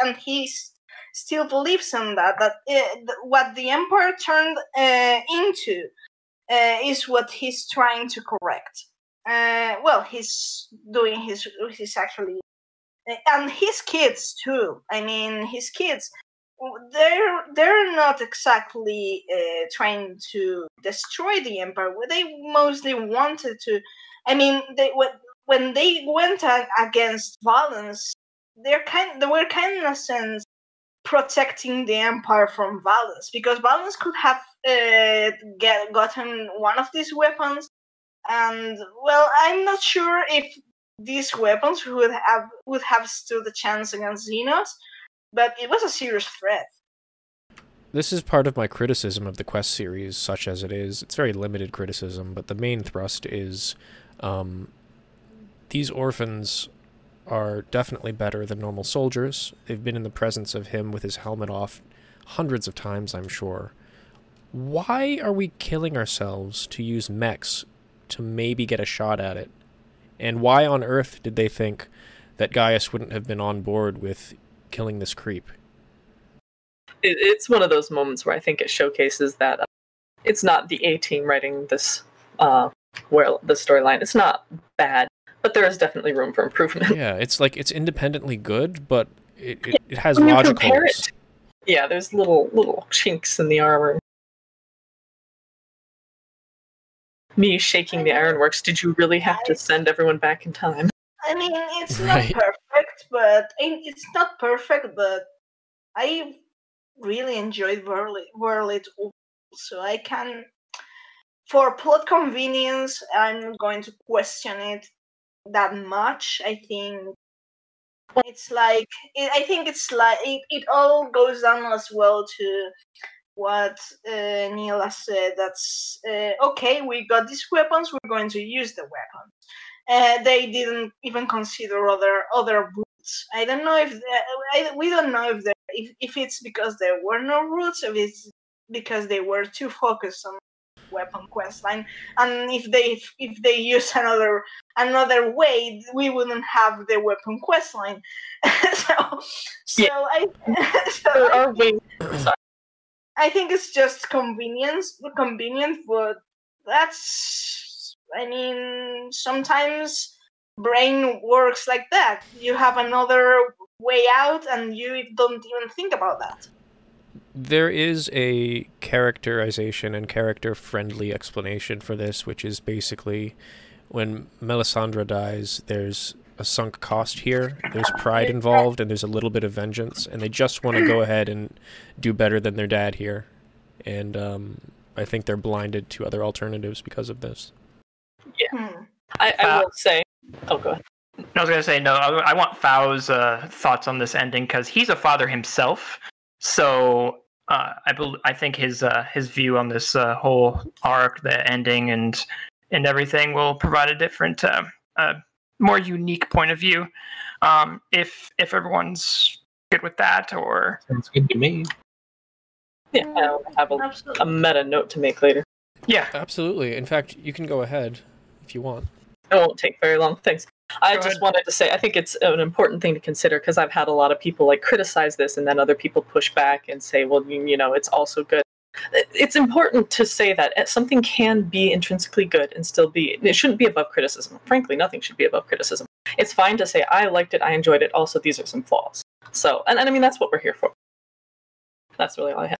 And he still believes in that what the Empire turned into is what he's trying to correct. He's doing he's actually, and his kids too. I mean, his kids, they're not exactly trying to destroy the Empire. They mostly wanted to. I mean, when they went against Valens, they were kind of, in a sense, protecting the Empire from Valens, because Valens could have gotten one of these weapons, and I'm not sure if these weapons would have stood a chance against Xenos, but it was a serious threat. This is part of my criticism of the Quest series, such as it is. It's very limited criticism, but the main thrust is these orphans are definitely better than normal soldiers. They've been in the presence of him with his helmet off hundreds of times, I'm sure. why are we killing ourselves to use mechs to maybe get a shot at it? And why on earth did they think that Gaius wouldn't have been on board with killing this creep? It's one of those moments where I think it showcases that it's not the A team writing this where the storyline. It's not bad, but there is definitely room for improvement. Yeah, it's like it's independently good, but it has logic holes. Yeah, there's little chinks in the armor. Me shaking the ironworks. Did you really have to send everyone back in time? I mean, it's Right. not perfect, but it's not perfect. But I really enjoyed Werlyt, so I can, for plot convenience, I'm not going to question it that much. I think it's like it all goes down as well to what Neela said. That's okay. We got these weapons. We're going to use the weapons. They didn't even consider other routes. I don't know if we don't know if it's because there were no routes, or if it's because they were too focused on weapon questline. And if they use another way, we wouldn't have the weapon questline. I think it's just convenient, but that's, I mean, sometimes brain works like that. You have another way out and you don't even think about that. There is a characterization and character-friendly explanation for this, which is basically when Melisandre dies, there's a sunk cost here, there's pride involved, and there's a little bit of vengeance, and they just want to go ahead and do better than their dad here. And I think they're blinded to other alternatives because of this. Yeah. I will say... Oh, go ahead. I was going to say, no, I want Fao's thoughts on this ending, because he's a father himself, so I think his view on this whole arc, the ending, and everything will provide a different, more unique point of view. If everyone's good with that, or Sounds good to me. Yeah, I'll have a meta note to make later. yeah, Absolutely. In fact, you can go ahead if you want. It won't take very long. Thanks. I Go just ahead. wanted to say, I think it's an important thing to consider, because I've had a lot of people like criticize this, and then other people push back and say, well, you know, it's also good. It's important to say that something can be intrinsically good and still be, it shouldn't be above criticism. Frankly, nothing should be above criticism. It's fine to say, I liked it, I enjoyed it, also these are some flaws. So, and I mean, that's what we're here for. That's really all I have.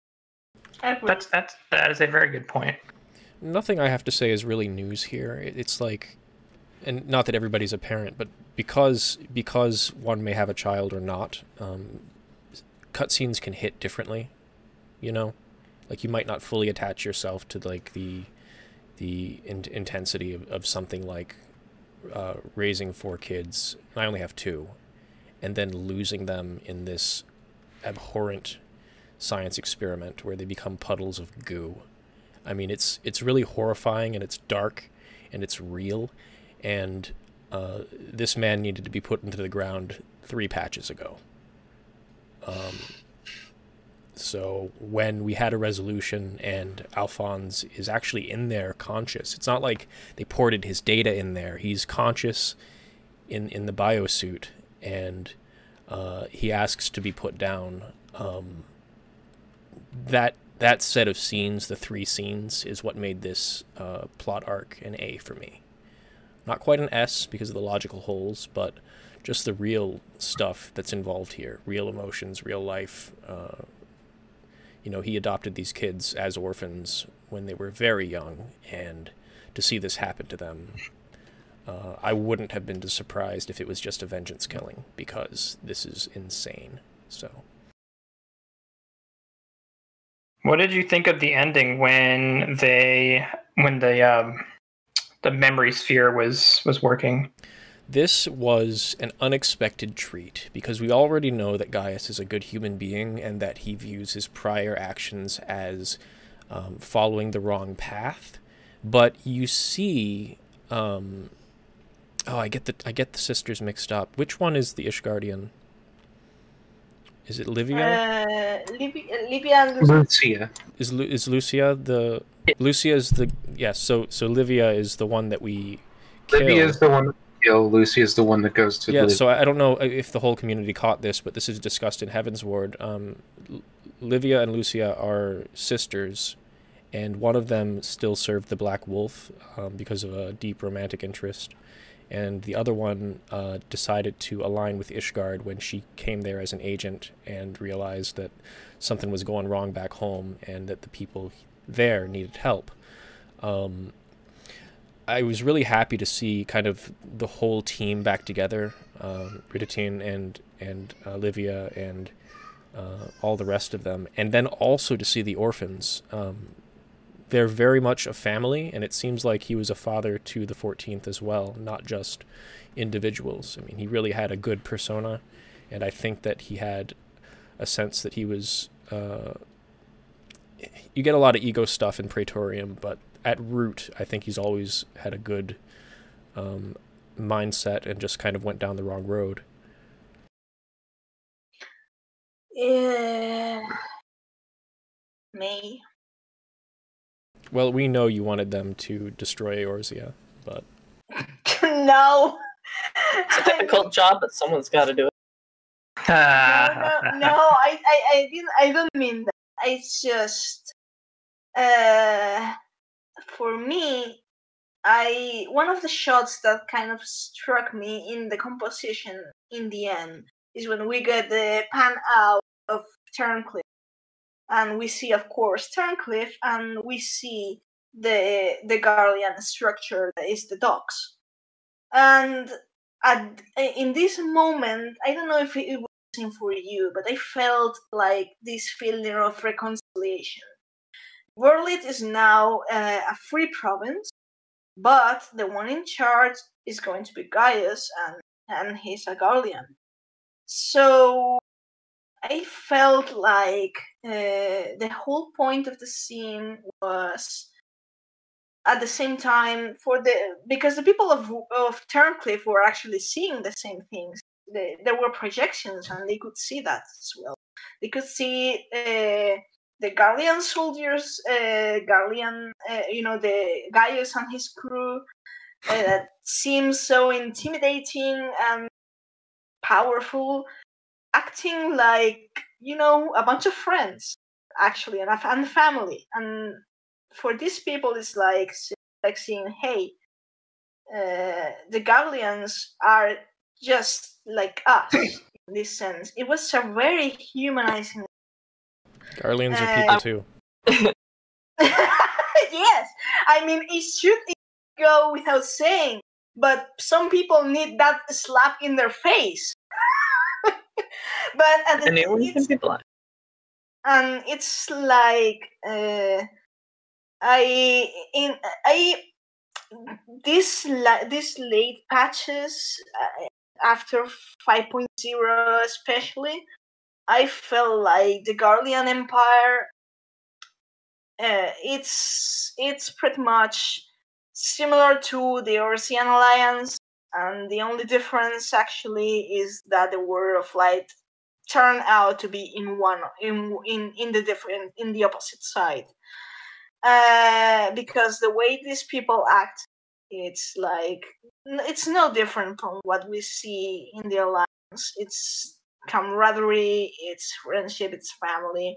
that is a very good point. Nothing I have to say is really news here. It's like, and not that everybody's a parent, but because one may have a child or not, cutscenes can hit differently, you know? Like, you might not fully attach yourself to, like, the intensity of something like raising 4 kids, and I only have 2, and then losing them in this abhorrent science experiment where they become puddles of goo. I mean, it's really horrifying, and it's dark, and it's real, and this man needed to be put into the ground 3 patches ago. So when we had a resolution and Alphonse is actually in there conscious, it's not like they ported his data in there. He's conscious in the biosuit, and he asks to be put down. That set of scenes, the 3 scenes, is what made this plot arc an A for me. Not quite an S because of the logical holes, but just the real stuff that's involved here. Real emotions, real life. You know, he adopted these kids as orphans when they were very young, and to see this happen to them, I wouldn't have been surprised if it was just a vengeance killing, because this is insane. So, What did you think of the ending when the memory sphere was working? this was an unexpected treat, because we already know that Gaius is a good human being, and that he views his prior actions as following the wrong path. But you see, I get the sisters mixed up. Which one is the Ishgardian? Is it Livia? Livia and Lucia. Is Lucia the... Lucia is the... Yes, so Livia is the one that we kill. Livia is the one that we kill. Lucia is the one that goes to Yeah, so I don't know if the whole community caught this, but this is discussed in Heaven's Ward. Livia and Lucia are sisters, and one of them still served the Black Wolf because of a deep romantic interest. And the other one decided to align with Ishgard when she came there as an agent and realized that something was going wrong back home and that the people there needed help. I was really happy to see kind of the whole team back together, Riditin and Livia and all the rest of them, and then also to see the orphans. They're very much a family, and it seems like he was a father to the 14th as well, not just individuals. I mean, he really had a good persona, and I think that he had a sense that he was... you get a lot of ego stuff in Praetorium, but at root, I think he's always had a good mindset and just kind of went down the wrong road. Me. Well, we know you wanted them to destroy Eorzea, but... No! It's a difficult job, but someone's got to do it. No, I don't mean that. It's just... for me, one of the shots that kind of struck me in the composition in the end is when we get the pan out of Turncliffe. And we see, of course, Turncliffe, and we see the Garlean structure that is the docks. And in this moment, I don't know if it was the same for you, but I felt like this feeling of reconciliation. Werlyt is now a free province, but the one in charge is going to be Gaius, and he's a Garlean. So I felt like the whole point of the scene was, at the same time, because the people of Turncliffe were actually seeing the same things. There were projections, and they could see that as well. They could see the Garlean soldiers, the Gaius and his crew, that seems so intimidating and powerful, acting like, a bunch of friends, actually, and family. And for these people, it's like seeing, hey, the Garleans are just like us in this sense. It was a very humanizing. Garleans are people too. Yes, I mean, it should go without saying, but some people need that slap in their face. But and it's like this late patches after 5.0 especially, I felt like the Garlean Empire. It's pretty much similar to the Eorzean Alliance, and the only difference actually is that the Word of Light turned out to be in the opposite side. Because the way these people act, it's no different from what we see in the Alliance. It's camaraderie, it's friendship, it's family.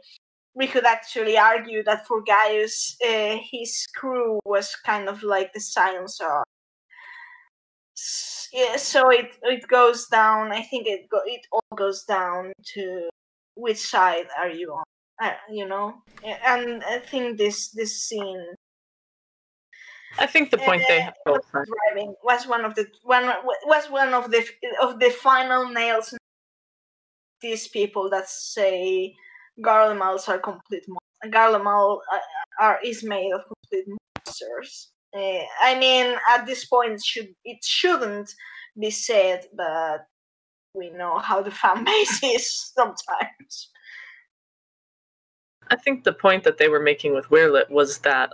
We could actually argue that for Gaius, his crew was kind of like the silencer. Yeah, so it goes down. I think it all goes down to which side are you on, And I think this scene. I think the point they have driving was one of the final nails. These people that say Garlemals are complete. Garlemal is made of complete monsters. I mean, at this point, it shouldn't be said, but we know how the fan base is sometimes. I think the point that they were making with Werlyt was that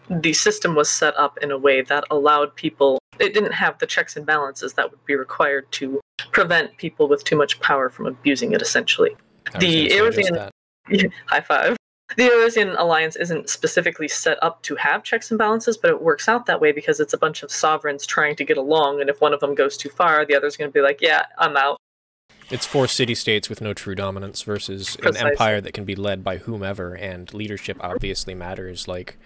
the system was set up in a way that allowed people. It didn't have the checks and balances that would be required to prevent people with too much power from abusing it, essentially. The Eorzean high five. The Eorzean alliance isn't specifically set up to have checks and balances, but it works out that way because it's a bunch of sovereigns trying to get along, and if one of them goes too far, the other's going to be like, yeah, I'm out. It's 4 city-states with no true dominance versus an empire that can be led by whomever, and leadership obviously matters. Like,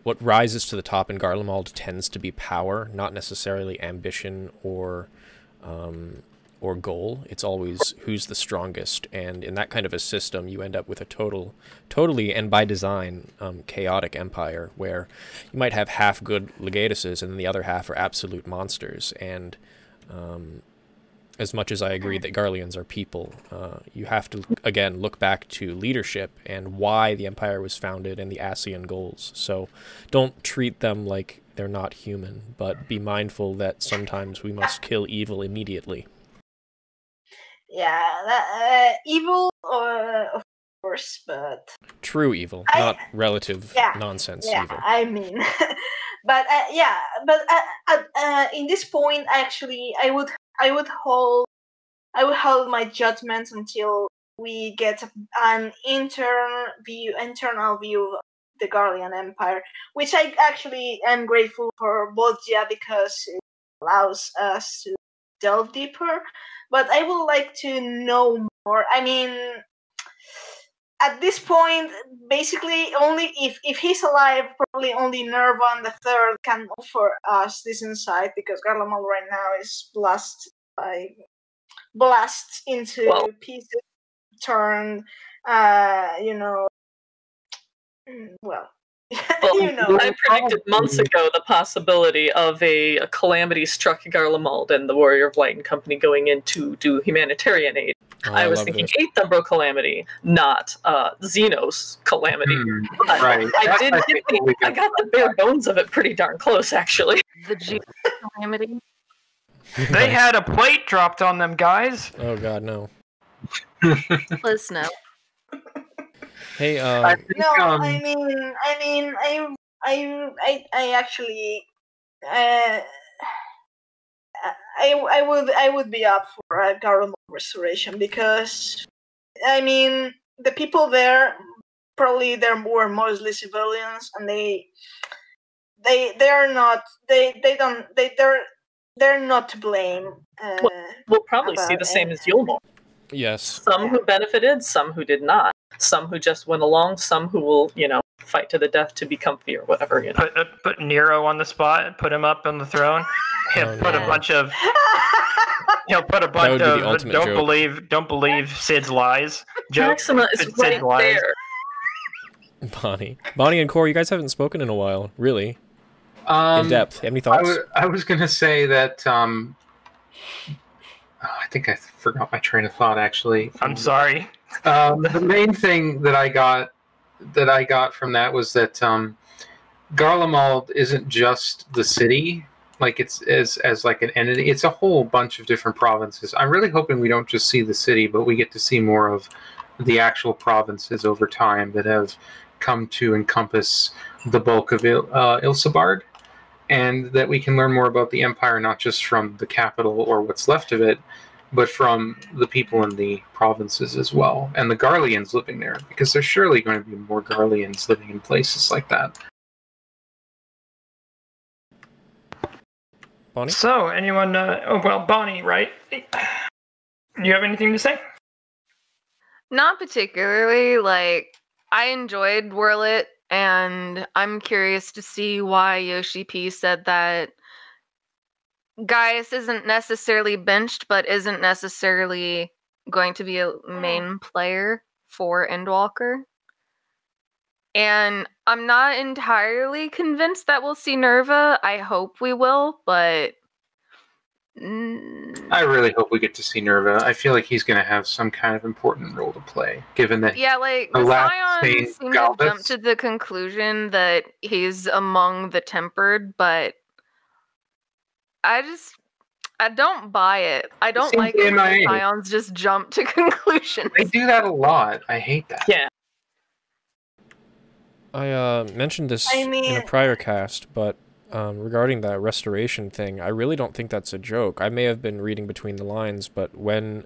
what rises to the top in Garlemald tends to be power, not necessarily ambition or goal. It's always who's the strongest, and in that kind of a system, you end up with a totally, and by design, chaotic empire, where you might have half good legatuses, and then the other half are absolute monsters, and as much as I agree that Garleans are people, you have to, again, look back to leadership and why the Empire was founded and the Ascian goals. So don't treat them like they're not human, but be mindful that sometimes we must kill evil immediately. Yeah, evil, of course, but... True evil, not relative nonsense evil. I mean... but, in this point, actually, I would hold my judgment until we get an internal view of the Garlean Empire, which I actually am grateful for Bodja because it allows us to delve deeper. But I would like to know more. I mean, at this point, basically, only if he's alive, probably only Nervan the Third can offer us this insight, because Garlemald right now is blast into pieces, turned, I predicted months ago the possibility of a calamity struck Garlemald and the Warrior of Light and Company going in to do humanitarian aid. I was thinking 8th Umbro calamity, not Xenos calamity. Right. I got the bare bones of it pretty darn close, actually. The G calamity. They had a plate dropped on them, guys. Oh God, no. Let's know. Hey, I actually, I would be up for a Garlemald restoration, because, I mean, the people there, probably were mostly civilians, and they're not to blame. We'll probably see the same as Yulmore. yes. Some who benefited, some who did not. Some who just went along, some who will, fight to the death to be comfy or whatever. Put Nero on the spot, put him up on the throne, a bunch of, don't believe Sid's lies. Maxima is right there. Bonnie and Core, you guys haven't spoken in a while, really. In depth. Any thoughts? I was going to say that. I think I forgot my train of thought. Actually, I'm sorry. The main thing that I got from that was that Garlemald isn't just the city, like it's as like an entity. It's a whole bunch of different provinces. I'm really hoping we don't just see the city, but we get to see more of the actual provinces over time that have come to encompass the bulk of Ilsabard, and that we can learn more about the Empire, not just from the capital or what's left of it, but from the people in the provinces as well, and the Garleans living there, because there's surely going to be more Garleans living in places like that. Bonnie? So, anyone, Bonnie, right? Do you have anything to say? Not particularly. Like, I enjoyed Werlyt, and I'm curious to see why Yoshi P said that Gaius isn't necessarily benched, but isn't necessarily going to be a main player for Endwalker. And I'm not entirely convinced that we'll see Nerva. I hope we will, but... I really hope we get to see Nerva. I feel like he's going to have some kind of important role to play, given that the Scions seem to have jumped to the conclusion that he's among the Tempered, but I don't buy it. I don't like it when Scions just jump to conclusions. They do that a lot. I hate that. Yeah. I mentioned this in a prior cast, but regarding that restoration thing, I really don't think that's a joke. I may have been reading between the lines, but when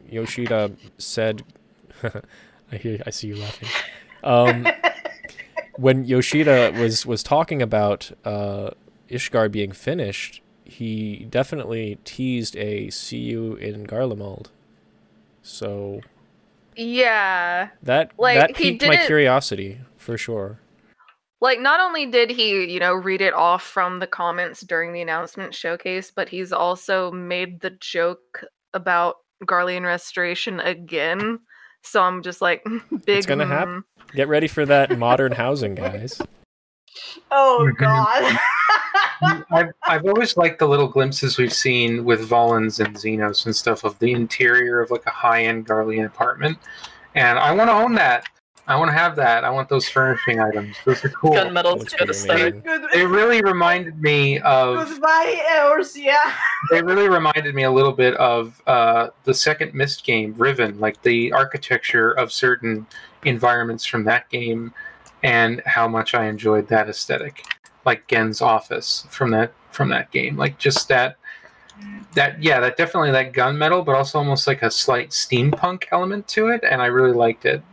Yoshida said, I see you laughing. When Yoshida was talking about Ishgard being finished, he definitely teased a "see you in Garlemald." So Yeah. that piqued my curiosity for sure. Like, not only did he, read it off from the comments during the announcement showcase, but he's also made the joke about Garlean restoration again. So I'm just like, big. It's gonna happen. Get ready for that modern housing, guys. Oh God. I've always liked the little glimpses we've seen with Volans and Xenos and stuff of the interior of like a high-end Garlean apartment, and I want to own that. I want to have that. I want those furnishing items. Those are cool. Gunmetal's good aesthetic. They really reminded me of. Goodbye, Eorsia. They really reminded me a little bit of the second Myst game, Riven, like the architecture of certain environments from that game, and how much I enjoyed that aesthetic, like Gen's office from that game, like just that definitely that gunmetal, but also almost like a slight steampunk element to it, and I really liked it.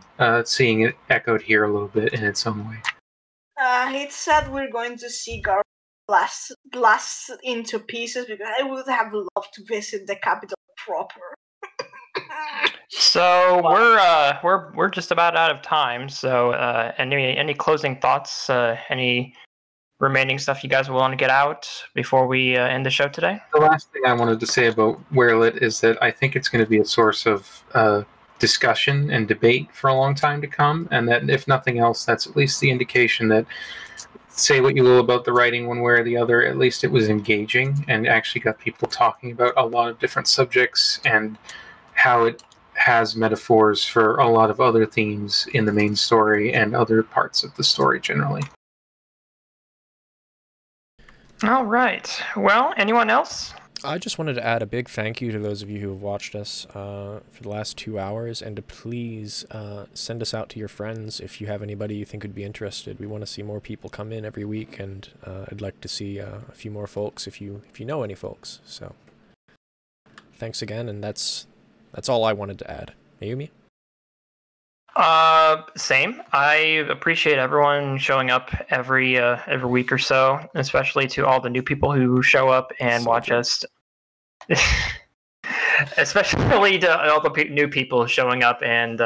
Seeing it echoed here a little bit in its own way. It's sad we're going to see Gar blast into pieces because I would have loved to visit the capital proper. So we're just about out of time. So any closing thoughts? Any remaining stuff you guys will want to get out before we end the show today? The last thing I wanted to say about Werlyt is that I think it's going to be a source of discussion and debate for a long time to come, and that if nothing else, that's at least the indication that, say what you will about the writing one way or the other, at least it was engaging and actually got people talking about a lot of different subjects and how it has metaphors for a lot of other themes in the main story and other parts of the story generally. All right. Well, anyone else? I just wanted to add a big thank you to those of you who have watched us for the last 2 hours, and to please send us out to your friends if you have anybody you think would be interested. We want to see more people come in every week, and I'd like to see a few more folks if you know any folks. So thanks again, and that's all I wanted to add. Mayumi? Same. I appreciate everyone showing up every week or so, especially to all the new people who show up and watch us. Especially to all the new people showing up and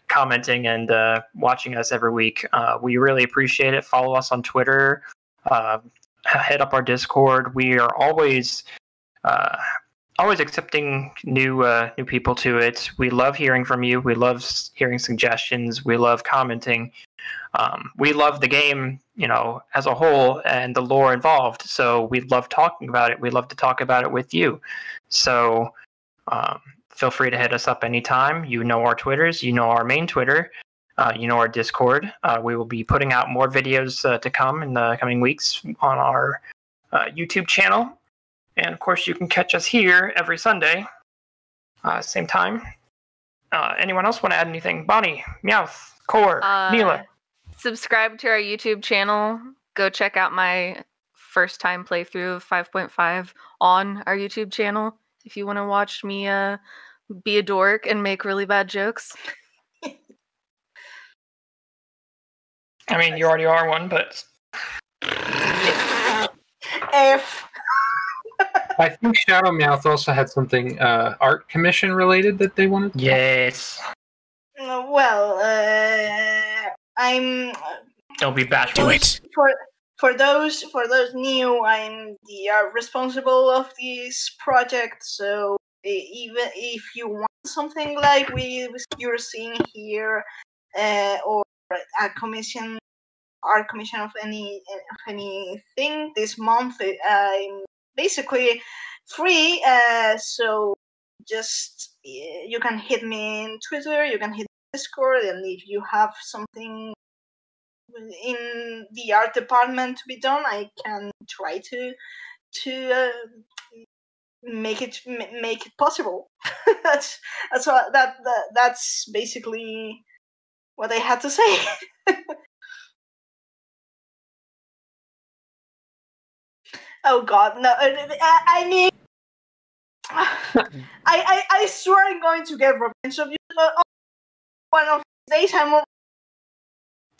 commenting and watching us every week. We really appreciate it. Follow us on Twitter. Hit up our Discord. We are always accepting new people to it. We love hearing from you. We love hearing suggestions. We love commenting. We love the game, as a whole and the lore involved. So we love talking about it. We love to talk about it with you. So feel free to hit us up anytime. You know our Twitters. You know our main Twitter. You know our Discord. We will be putting out more videos to come in the coming weeks on our YouTube channel. And, of course, you can catch us here every Sunday, same time. Anyone else want to add anything? Bonnie, Meowth, Core, Mila. Subscribe to our YouTube channel. Go check out my first-time playthrough of 5.5 on our YouTube channel if you want to watch me be a dork and make really bad jokes. I mean, you already are one, but... F. I think Shadowmouth also had something art commission related that they wanted to Yes. Well, I'm. Don't be bashful. Do it. For those new, I'm the responsible of this project. So even if you want something like you're seeing here, or art commission of anything this month, I'm basically free. So just you can hit me in Twitter. You can hit Discord, and if you have something in the art department to be done, I can try to make it possible. that's basically what I had to say. Oh God, no! I mean, I swear I'm going to get revenge of you. One of these days,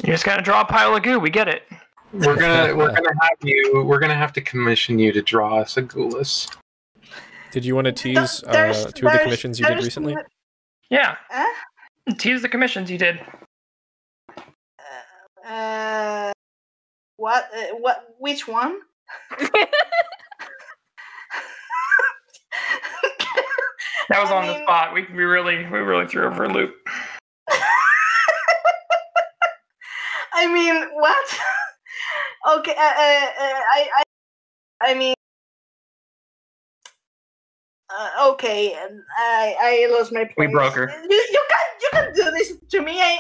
You just gotta draw a pile of goo. We get it. We're gonna have to commission you to draw us a Ghoulis. Did you want to tease two of the commissions you did recently? Yeah. Tease the commissions you did. What? Which one? That was on the spot. We really threw her for a loop. I mean, what? Okay. I mean. Okay, I lost my place. We broke her. You can do this to me. I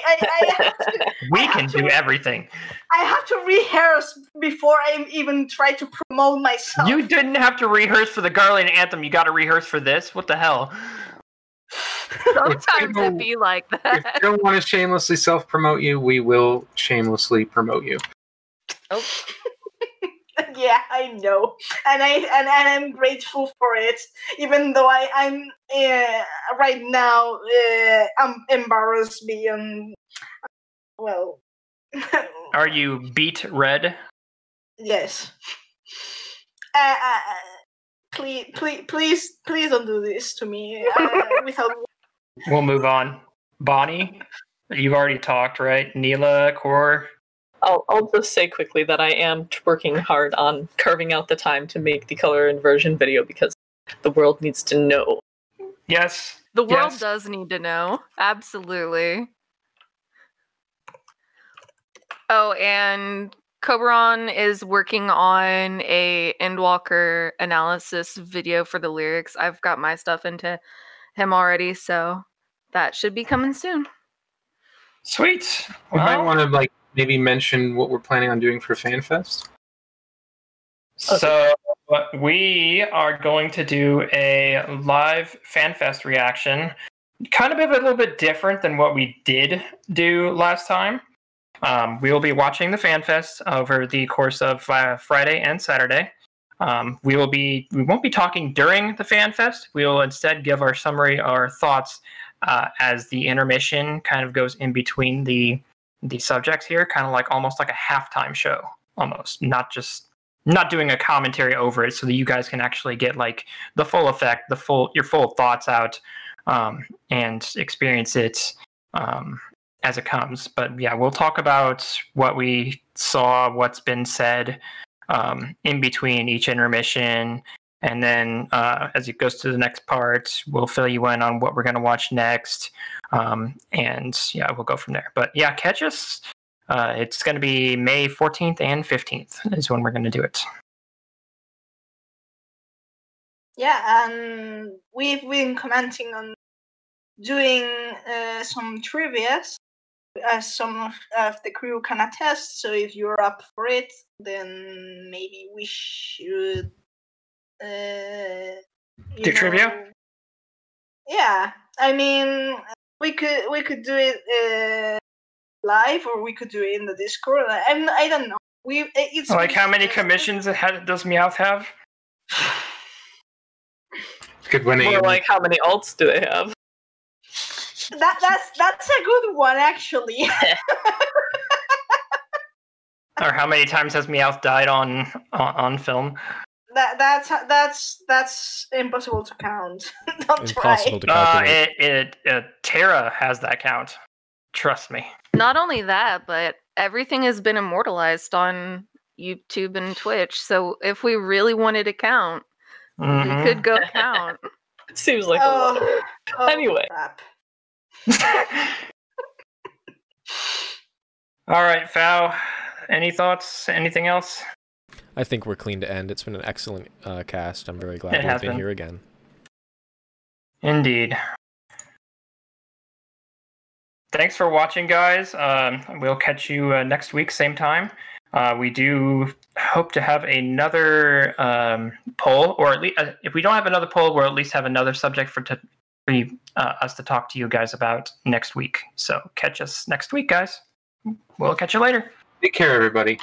have to, we can do everything. I have to rehearse before I even try to promote myself. You didn't have to rehearse for the Garland anthem. You got to rehearse for this. What the hell? Sometimes it be like that. If you don't want to shamelessly self-promote you, we will shamelessly promote you. Oh. Yeah, I know, and I'm grateful for it. Even though I'm right now I'm embarrassed beyond. Well. Are you beat red? Yes. Please don't do this to me. Without. We'll move on. Bonnie, you've already talked, right? Neela, Core. I'll just say quickly that I am working hard on carving out the time to make the color inversion video because the world needs to know. Yes. The world does need to know. Absolutely. Oh, and Coberon is working on a Endwalker analysis video for the lyrics. I've got my stuff into him already, so that should be coming soon. Sweet. We might want to maybe mention what we're planning on doing for FanFest. So we are going to do a live FanFest reaction, kind of a little bit different than what we did do last time. We will be watching the FanFest over the course of Friday and Saturday. We won't be talking during the FanFest. We will instead give our summary, our thoughts as the intermission kind of goes in between the subjects here, kind of almost like a halftime show, almost not doing a commentary over it, so that you guys can actually get the full effect, your full thoughts out, and experience it as it comes. But yeah, we'll talk about what we saw, what's been said in between each intermission, and then as it goes to the next part, we'll fill you in on what we're going to watch next. And yeah, we'll go from there. But yeah, catch us. It's going to be May 14th and 15th is when we're going to do it. Yeah, and we've been commenting on doing some trivias, as some of the crew can attest. So if you're up for it, then maybe we should do trivia. Yeah, I mean, we could do it live, or we could do it in the Discord. I don't know. It's how many commissions does Meowth have? Good one. More how many alts do they have? That's a good one, actually. Or how many times has Meowth died on film? That's impossible to count. Don't impossible try. to calculate. Terra has that count. Trust me. Not only that, but everything has been immortalized on YouTube and Twitch. So if we really wanted to count, we could go count. Seems like a lot of work. Anyway. Crap. All right, Fao. Any thoughts? Anything else? I think we're clean to end. It's been an excellent cast. I'm very glad we've been here again. Indeed. Thanks for watching, guys. We'll catch you next week, same time. We do hope to have another poll, or at least if we don't have another poll, we'll at least have another subject for us to talk to you guys about next week. So catch us next week, guys. We'll catch you later. Take care, everybody.